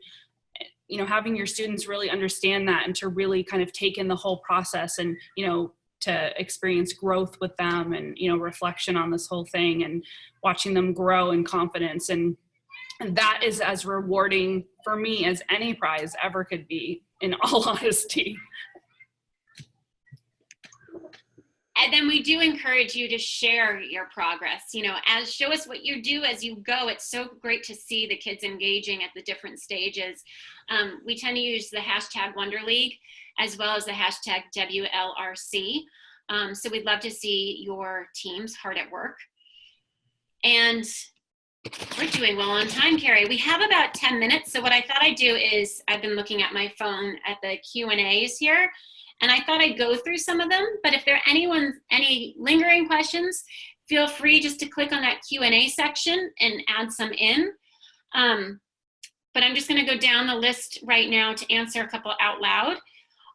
you know, having your students really understand that and to really kind of take in the whole process and, you know, to experience growth with them and, you know, reflection on this whole thing and watching them grow in confidence. And that is as rewarding for me as any prize ever could be, in all honesty. And then we do encourage you to share your progress, you know, show us what you do as you go. It's so great to see the kids engaging at the different stages. We tend to use the hashtag Wonder League as well as the hashtag WLRC. So we'd love to see your teams hard at work. And we're doing well on time, Carrie. We have about 10 minutes. So what I thought I'd do is I've been looking at my phone at the Q&As here. And I thought I'd go through some of them, but if there are any lingering questions, feel free just to click on that Q&A section and add some in. But I'm just gonna go down the list right now to answer a couple out loud.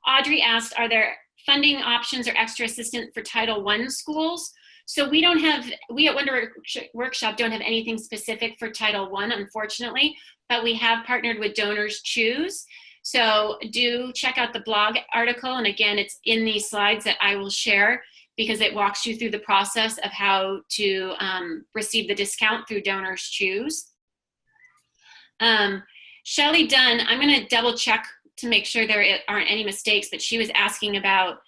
Audrey asked, are there funding options or extra assistance for Title I schools? So we at Wonder Workshop don't have anything specific for Title I, unfortunately, but we have partnered with Donors Choose. So do check out the blog article. And again, it's in these slides that I will share because it walks you through the process of how to receive the discount through Donors Choose. Shelley Dunn, I'm gonna double check to make sure there aren't any mistakes, but she was asking about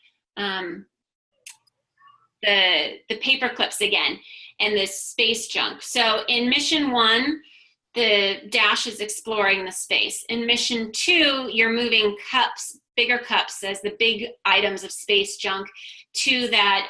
the paper clips again and the space junk. So in Mission 1, the dash is exploring the space. In Mission 2, you're moving cups, bigger cups as the big items of space junk to that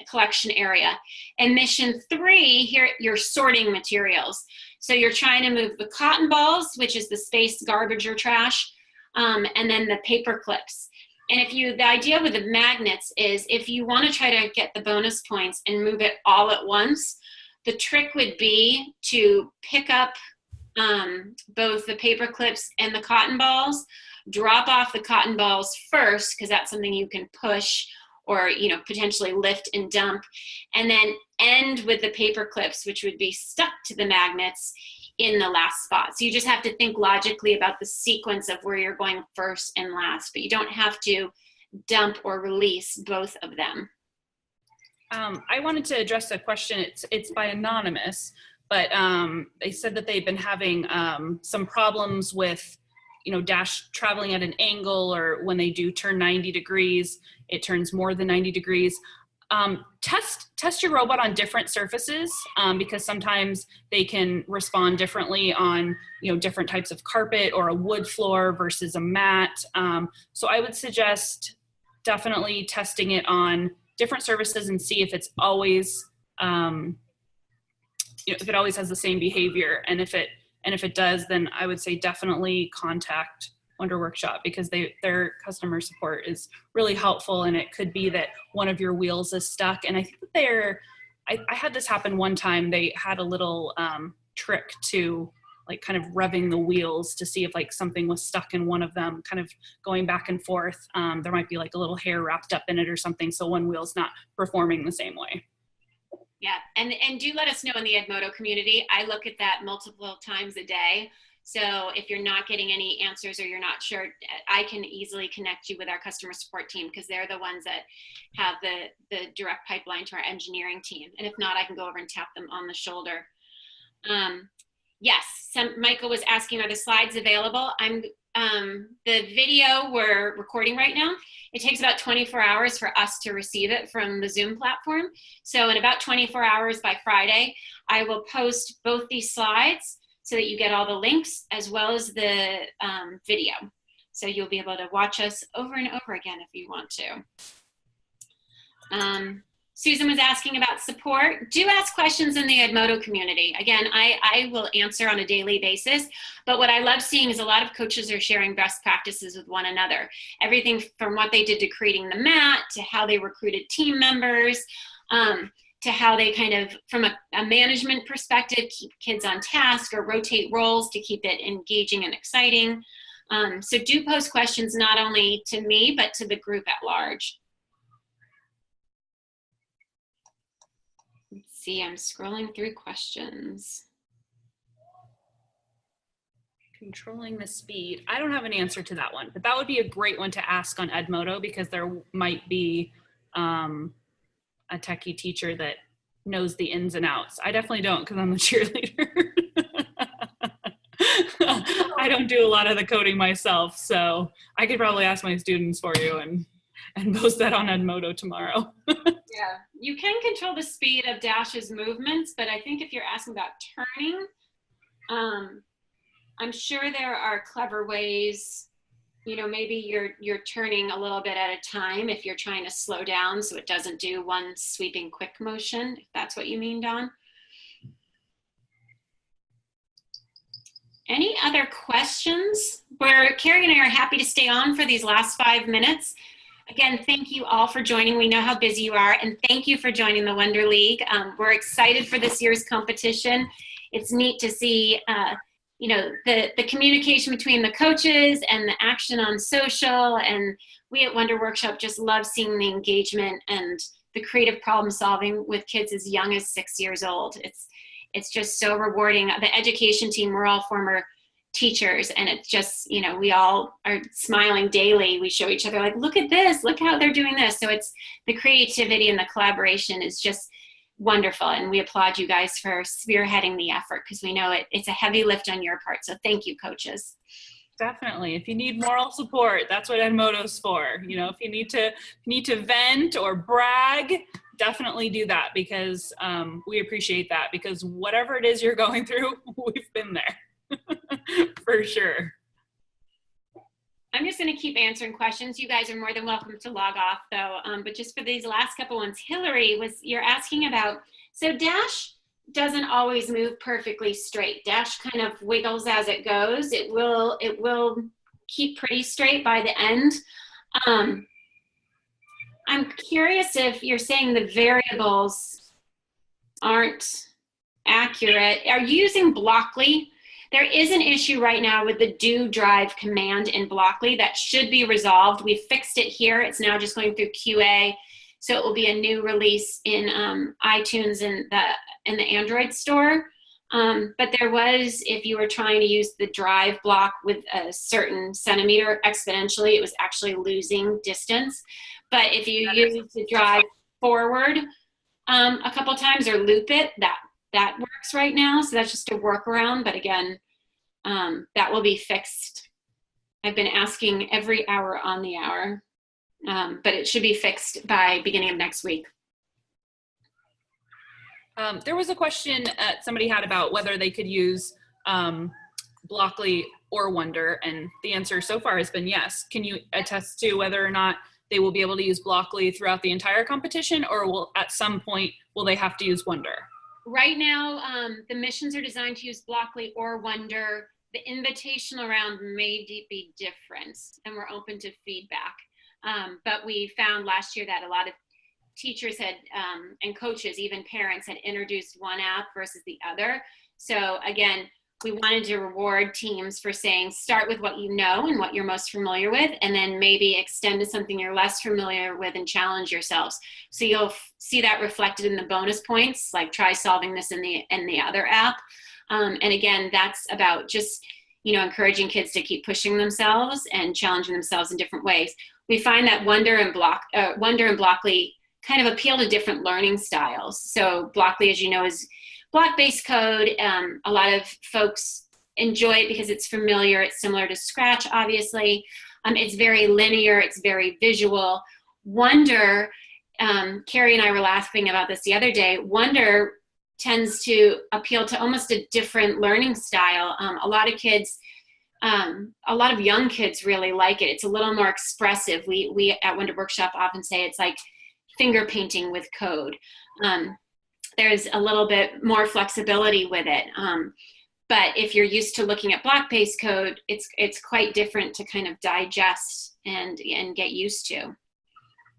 collection area. In Mission 3, here you're sorting materials. So you're trying to move the cotton balls, which is the space garbage or trash, and then the paper clips. And the idea with the magnets is if you want to try to get the bonus points and move it all at once, the trick would be to pick up both the paper clips and the cotton balls, drop off the cotton balls first, because that's something you can push or, you know, potentially lift and dump, and then end with the paper clips, which would be stuck to the magnets in the last spot. So you just have to think logically about the sequence of where you're going first and last, but you don't have to dump or release both of them. I wanted to address a question. It's by Anonymous. But they said that they've been having some problems with, you know, dash traveling at an angle, or when they do turn 90 degrees, it turns more than 90 degrees. Test your robot on different surfaces because sometimes they can respond differently on, you know, different types of carpet or a wood floor versus a mat. So I would suggest definitely testing it on different surfaces and see if it's always you know, if it always has the same behavior. And if it does, then I would say definitely contact Wonder Workshop, because their customer support is really helpful. And it could be that one of your wheels is stuck. And I think that I had this happen one time. They had a little trick to like kind of revving the wheels to see if like something was stuck in one of them, kind of going back and forth. There might be like a little hair wrapped up in it or something. So one wheel's not performing the same way. Yeah, and do let us know in the Edmodo community. I look at that multiple times a day. So if you're not getting any answers or you're not sure, I can easily connect you with our customer support team because they're the ones that have the direct pipeline to our engineering team. And if not, I can go over and tap them on the shoulder. Yes, Michael was asking, are the slides available? The video we're recording right now, it takes about 24 hours for us to receive it from the Zoom platform. So in about 24 hours by Friday, I will post both these slides so that you get all the links as well as the video. So you'll be able to watch us over and over again if you want to. Susan was asking about support. Do ask questions in the Edmodo community. Again, I will answer on a daily basis, but what I love seeing is a lot of coaches are sharing best practices with one another. Everything from what they did to creating the mat, to how they recruited team members, to how they kind of, from a management perspective, keep kids on task or rotate roles to keep it engaging and exciting. So do post questions not only to me, but to the group at large. Let's see, I'm scrolling through questions. Controlling the speed. I don't have an answer to that one, but that would be a great one to ask on Edmodo because there might be a techie teacher that knows the ins and outs. I definitely don't because I'm a cheerleader. I don't do a lot of the coding myself, so I could probably ask my students for you and post that on Edmodo tomorrow. Yeah, you can control the speed of Dash's movements, but I think if you're asking about turning, I'm sure there are clever ways. You know, maybe you're turning a little bit at a time if you're trying to slow down so it doesn't do one sweeping quick motion, if that's what you mean, Dawn. Any other questions? Carrie and I are happy to stay on for these last 5 minutes. Again, thank you all for joining. We know how busy you are, and thank you for joining the Wonder League. We're excited for this year's competition. It's neat to see you know, the communication between the coaches and the action on social, and we at Wonder Workshop just love seeing the engagement and the creative problem solving with kids as young as 6 years old. It's just so rewarding. The education team, we're all former teachers, and it's just, you know, we all are smiling daily. We show each other like, look at this, look how they're doing this. So it's the creativity and the collaboration is just wonderful, and we applaud you guys for spearheading the effort because we know it's a heavy lift on your part. So thank you, coaches. Definitely. If you need moral support, that's what Edmodo's for. You know, if you need to vent or brag, definitely do that because we appreciate that because whatever it is you're going through, we've been there for sure. I'm just going to keep answering questions. You guys are more than welcome to log off though. But just for these last couple ones, Hillary, you're asking about, so Dash doesn't always move perfectly straight. Dash kind of wiggles as it goes. It will keep pretty straight by the end. I'm curious if you're saying the variables aren't accurate. Are you using Blockly? There is an issue right now with the do drive command in Blockly that should be resolved. We fixed it here. It's now just going through QA. So it will be a new release in iTunes and in the Android store. But there was, if you were trying to use the drive block with a certain centimeter exponentially, it was actually losing distance. But if you use the drive forward a couple times or loop it, that works right now. So that's just a workaround. But again, that will be fixed. I've been asking every hour on the hour, but it should be fixed by beginning of next week. There was a question somebody had about whether they could use Blockly or Wonder, and the answer so far has been yes. Can you attest to whether or not they will be able to use Blockly throughout the entire competition, or at some point will they have to use Wonder? Right now, the missions are designed to use Blockly or Wonder. The invitational round may be different, and we're open to feedback. But we found last year that a lot of teachers had, and coaches, even parents, had introduced one app versus the other. So again, we wanted to reward teams for saying, start with what you know and what you're most familiar with, and then maybe extend to something you're less familiar with and challenge yourselves. So you'll see that reflected in the bonus points, like try solving this in the other app. And again, that's about just, encouraging kids to keep pushing themselves and challenging themselves in different ways. We find that Wonder and Blockly kind of appeal to different learning styles. So Blockly, as you know, is block-based code. A lot of folks enjoy it because it's familiar. It's similar to Scratch, obviously. It's very linear. It's very visual. Wonder, Carrie and I were laughing about this the other day. Wonder tends to appeal to almost a different learning style. A lot of young kids really like it. It's a little more expressive. We at Wonder Workshop often say it's like finger painting with code. There's a little bit more flexibility with it. But if you're used to looking at block-based code, it's quite different to kind of digest and get used to.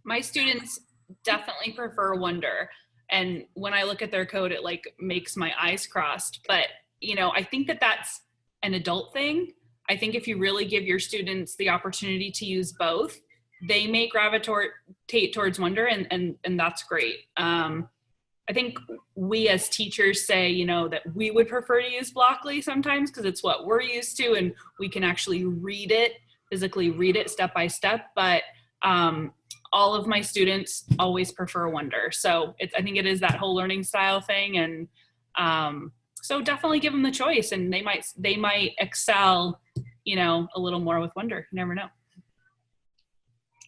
My students definitely prefer Wonder. And when I look at their code, it like makes my eyes crossed. But, I think that that's an adult thing. I think if you really give your students the opportunity to use both, they may gravitate towards Wonder, and that's great. I think we as teachers say, that we would prefer to use Blockly sometimes because it's what we're used to and we can actually physically read it step by step. But all of my students always prefer Wonder. So I think it is that whole learning style thing. And so definitely give them the choice, and they might excel, a little more with Wonder. You never know.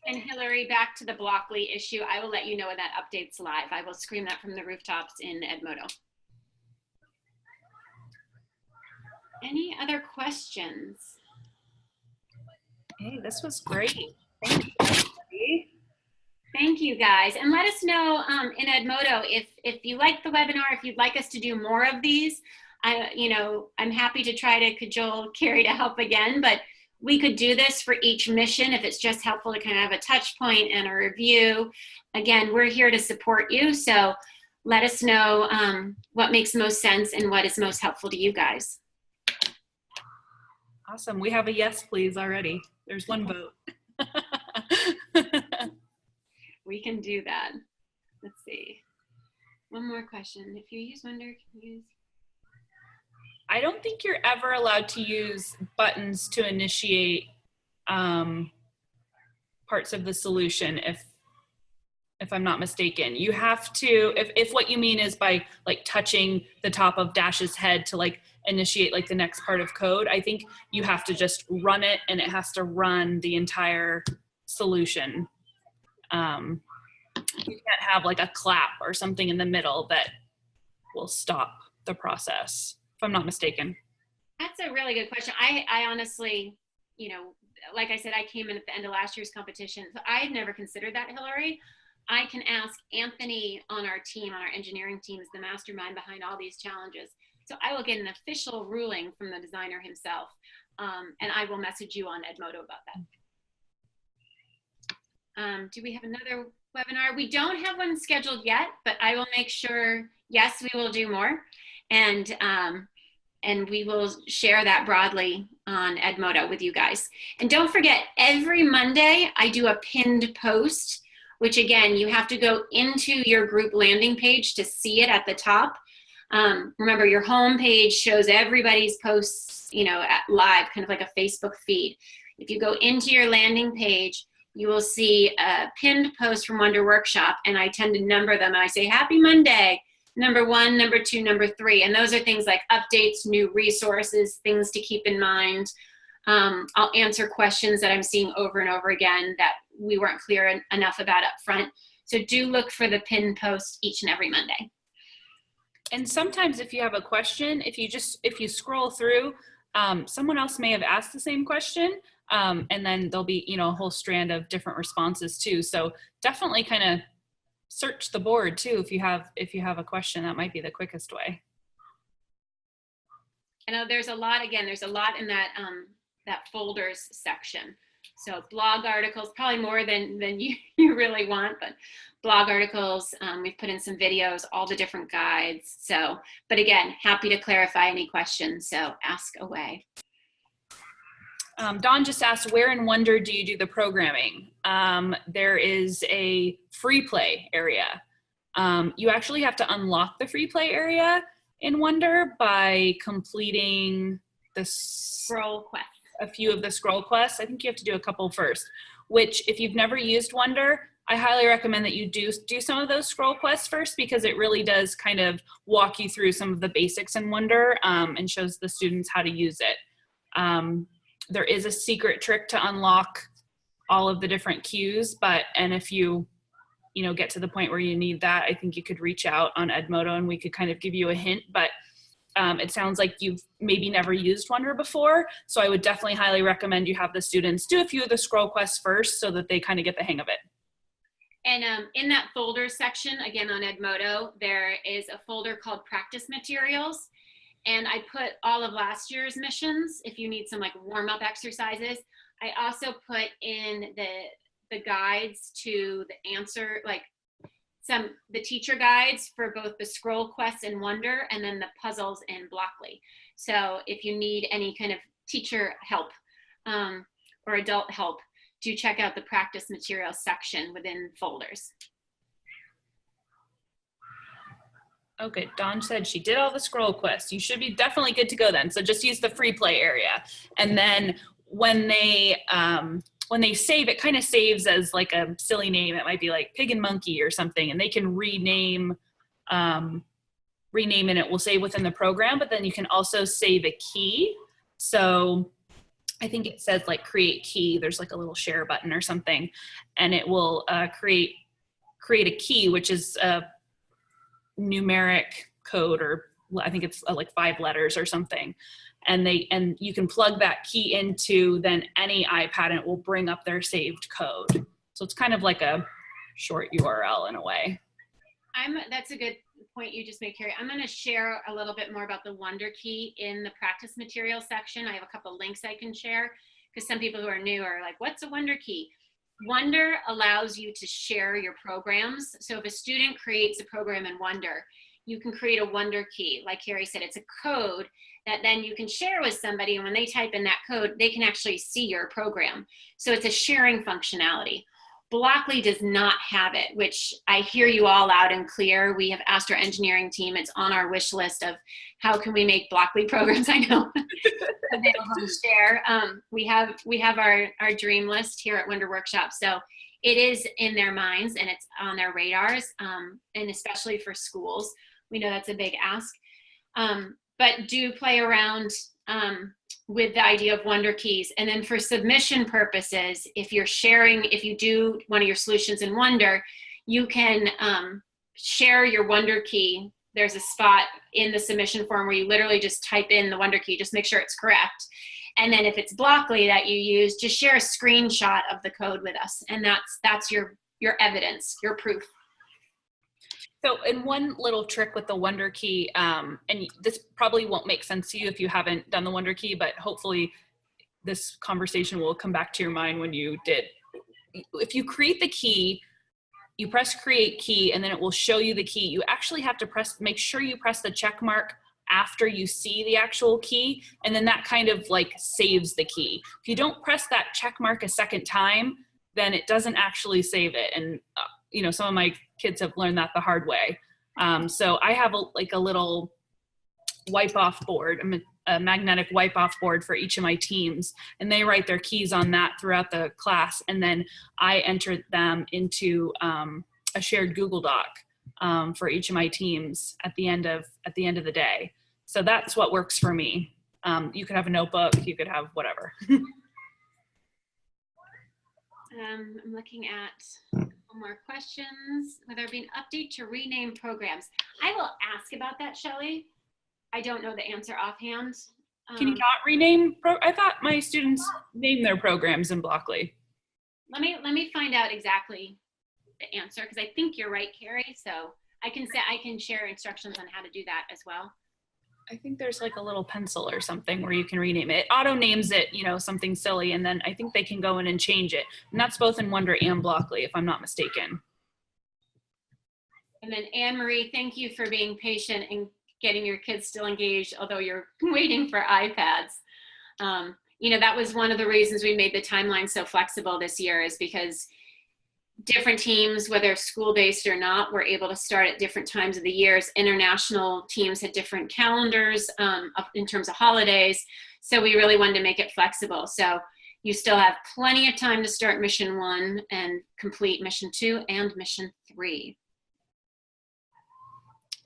And Hillary, back to the Blockly issue, I will let you know when that update's live. I will scream that from the rooftops in Edmodo. Any other questions? Hey, this was great. Thank you, everybody. Thank you, guys. And let us know in Edmodo if you like the webinar, if you'd like us to do more of these. I'm happy to try to cajole Carrie to help again, but we could do this for each mission if it's just helpful to kind of have a touch point and a review. Again, we're here to support you, so let us know what makes most sense and what is most helpful to you guys. Awesome. We have a yes, please already. There's one vote. We can do that. Let's see. One more question. If you use Wonder, can you use... I don't think you're ever allowed to use buttons to initiate parts of the solution, if I'm not mistaken. You have to, if what you mean is by like touching the top of Dash's head to like initiate like the next part of code, I think you have to just run it and it has to run the entire solution. You can't have like a clap or something in the middle that will stop the process, if I'm not mistaken. That's a really good question. I honestly, like I said, I came in at the end of last year's competition, so I had never considered that, Hillary. I can ask Anthony on our team, on our engineering team, is the mastermind behind all these challenges. So I will get an official ruling from the designer himself, and I will message you on Edmodo about that. Do we have another webinar? We don't have one scheduled yet, but I will make sure, yes, we will do more. And we will share that broadly on Edmodo with you guys. And don't forget, every Monday I do a pinned post, which again, you have to go into your group landing page to see it at the top. Remember, your home page shows everybody's posts, at live, kind of like a Facebook feed. If you go into your landing page, you will see a pinned post from Wonder Workshop, and I tend to number them, and I say, Happy Monday, number 1, number 2, number 3. And those are things like updates, new resources, things to keep in mind. I'll answer questions that I'm seeing over and over again that we weren't clear enough about up front. So do look for the pinned post each and every Monday. And sometimes if you have a question, if you scroll through, someone else may have asked the same question, and then there'll be, a whole strand of different responses too. So definitely kind of search the board too. If you have a question, that might be the quickest way. I know there's a lot in that, that folders section. So blog articles, probably more than you really want, but blog articles. We've put in some videos, all the different guides. So, but again, happy to clarify any questions. So ask away. Dawn just asked, where in Wonder do you do the programming? There is a free play area. You actually have to unlock the free play area in Wonder by completing the Scroll quest. A few of the scroll quests. I think you have to do a couple first, which if you've never used Wonder, I highly recommend that you do some of those scroll quests first, because it really does kind of walk you through some of the basics in Wonder and shows the students how to use it. There is a secret trick to unlock all of the different cues, and if you get to the point where you need that, I think you could reach out on Edmodo and we could kind of give you a hint, but it sounds like you've maybe never used Wonder before, so I would definitely highly recommend you have the students do a few of the scroll quests first so that they kind of get the hang of it. And in that folder section, again on Edmodo, there is a folder called Practice Materials. And I put all of last year's missions if you need some like warm-up exercises. I also put in the guides to the answer, like the teacher guides for both the scroll quests in Wonder and then the puzzles in Blockly. So if you need any kind of teacher help or adult help, do check out the practice materials section within folders. Okay, Dawn said she did all the scroll quests. You should be definitely good to go then. So just use the free play area. And then when they save, it kind of saves as like a silly name. It might be like Pig and Monkey or something, and they can rename and it will save within the program, but then you can also save a key. So I think it says like create key. There's like a little share button or something, and it will create a key, which is a numeric code, or I think it's like 5 letters or something. And you can plug that key into then any iPad and it will bring up their saved code. So it's kind of like a short URL in a way. That's a good point you just made, Carrie. I'm going to share a little bit more about the Wonder Key in the practice materials section. I have a couple links I can share because some people who are new are like, what's a Wonder Key? Wonder allows you to share your programs. So if a student creates a program in Wonder, you can create a Wonder Key. Like Carrie said, it's a code that then you can share with somebody, and when they type in that code, they can actually see your program. So it's a sharing functionality. Blockly does not have it, which I hear you all loud and clear. We have asked our engineering team, it's on our wish list of how can we make Blockly programs, I know, available to share. We have our dream list here at Wonder Workshop. So it is in their minds and it's on their radars, and especially for schools. We know that's a big ask. But do play around with the idea of Wonder Keys. And then for submission purposes, if you do one of your solutions in Wonder, you can share your Wonder Key. There's a spot in the submission form where you literally just type in the Wonder Key, just make sure it's correct. And then if it's Blockly that you use, just share a screenshot of the code with us. And that's your evidence, your proof. So, and one little trick with the Wonder Key, and this probably won't make sense to you if you haven't done the Wonder Key, but hopefully this conversation will come back to your mind when you did. If you create the key, you press create key, and then it will show you the key. You actually have to make sure you press the check mark after you see the actual key, and then that kind of like saves the key. If you don't press that check mark a second time, then it doesn't actually save it. And some of my kids have learned that the hard way. So I have a little wipe off board, a magnetic wipe off board for each of my teams, and they write their keys on that throughout the class. And then I enter them into a shared Google Doc for each of my teams at the end of the day. So that's what works for me. You could have a notebook, you could have whatever. I'm looking at more questions. Will there be an update to rename programs? I will ask about that, Shelley. I don't know the answer offhand. Can you not rename? I thought my students name their programs in Blockly. Let me find out exactly the answer, because I think you're right, Carrie. So I can share instructions on how to do that as well. I think there's like a little pencil or something where you can rename it. It auto names it, you know, something silly, and then I think they can go in and change it. And that's both in Wonder and Blockly, if I'm not mistaken. And then Anne Marie, thank you for being patient and getting your kids still engaged, although you're waiting for iPads. You know, that was one of the reasons we made the timeline so flexible this year, is because different teams, whether school-based or not, were able to start at different times of the years. International teams had different calendars in terms of holidays. So we really wanted to make it flexible. So you still have plenty of time to start mission 1 and complete mission 2 and mission 3.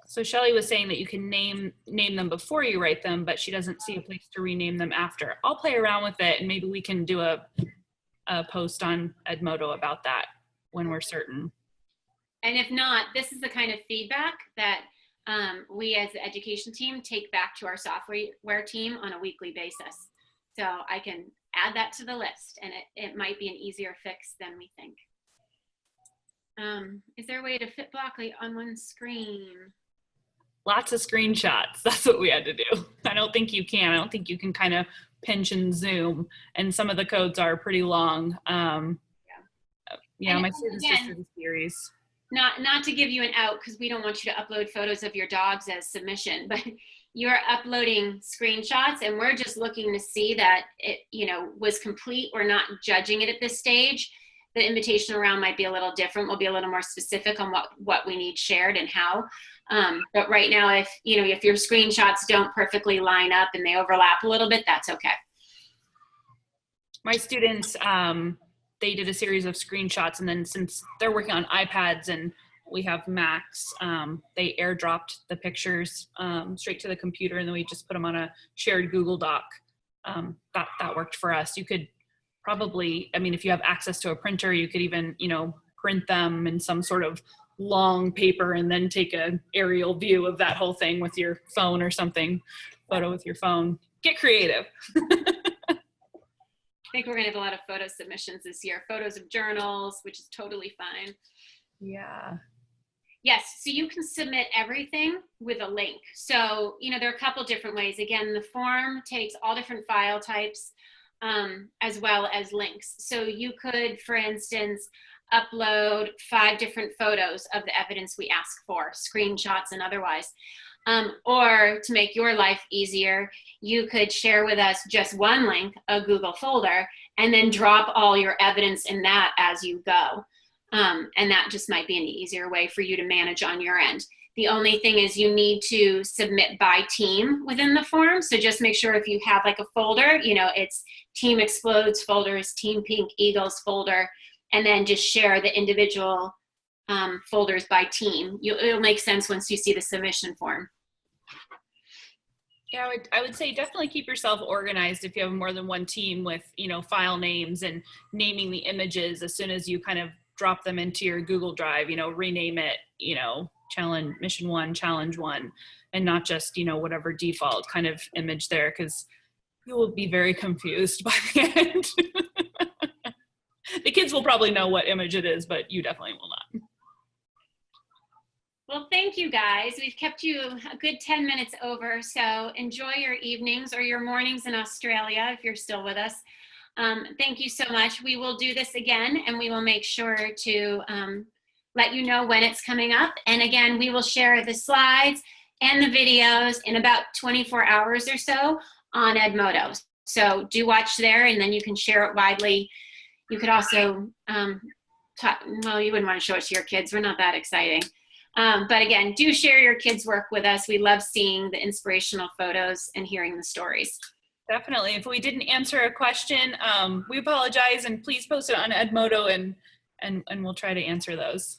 So Shelly was saying that you can name them before you write them, but she doesn't see a place to rename them after. I'll play around with it, and maybe we can do a post on Edmodo about that when we're certain. And if not, this is the kind of feedback that we as the education team take back to our software team on a weekly basis. So I can add that to the list, and it might be an easier fix than we think. Is there a way to fit Blockly on one screen? Lots of screenshots. That's what we had to do. I don't think you can. I don't think you can kind of pinch and zoom. And some of the codes are pretty long. Yeah, my students just did a series. Not to give you an out, because we don't want you to upload photos of your dogs as submission, but you're uploading screenshots, and we're just looking to see that it, you know, was complete. We're not judging it at this stage. The invitational round might be a little different. We'll be a little more specific on what we need shared and how. But right now, if your screenshots don't perfectly line up and they overlap a little bit, that's okay. My students, they did a series of screenshots, and then since they're working on iPads and we have Macs, they airdropped the pictures straight to the computer, and then we just put them on a shared Google Doc. That worked for us. You could probably, I mean, if you have access to a printer, you could even, you know, print them in some sort of long paper and then take an aerial view of that whole thing with your phone or something, photo with your phone. Get creative. I think we're gonna have a lot of photo submissions this year, photos of journals, which is totally fine. Yeah. Yes, so you can submit everything with a link. So, you know, there are a couple different ways. Again, the form takes all different file types as well as links. So you could, for instance, upload 5 different photos of the evidence we ask for, screenshots and otherwise. Or to make your life easier, you could share with us just one link, a Google folder, and then drop all your evidence in that as you go. And that just might be an easier way for you to manage on your end. The only thing is you need to submit by team within the form. So just make sure if you have like a folder, you know, it's Team Explodes folders, Team Pink Eagles folder, and then just share the individual folders by team. It'll make sense once you see the submission form. Yeah, I would say definitely keep yourself organized if you have more than one team with, you know, file names and naming the images as soon as you kind of drop them into your Google Drive, you know, rename it, you know, challenge mission 1, challenge 1, and not just, you know, whatever default kind of image there, because you will be very confused by the end. The kids will probably know what image it is, but you definitely will not. Well, thank you guys. We've kept you a good 10 minutes over, so enjoy your evenings or your mornings in Australia if you're still with us. Thank you so much. We will do this again, and we will make sure to let you know when it's coming up. And again, we will share the slides and the videos in about 24 hours or so on Edmodo. So do watch there, and then you can share it widely. You could also, well, you wouldn't want to show it to your kids. We're not that exciting. But again, do share your kids' work with us. We love seeing the inspirational photos and hearing the stories. Definitely. If we didn't answer a question, we apologize, and please post it on Edmodo, and we'll try to answer those.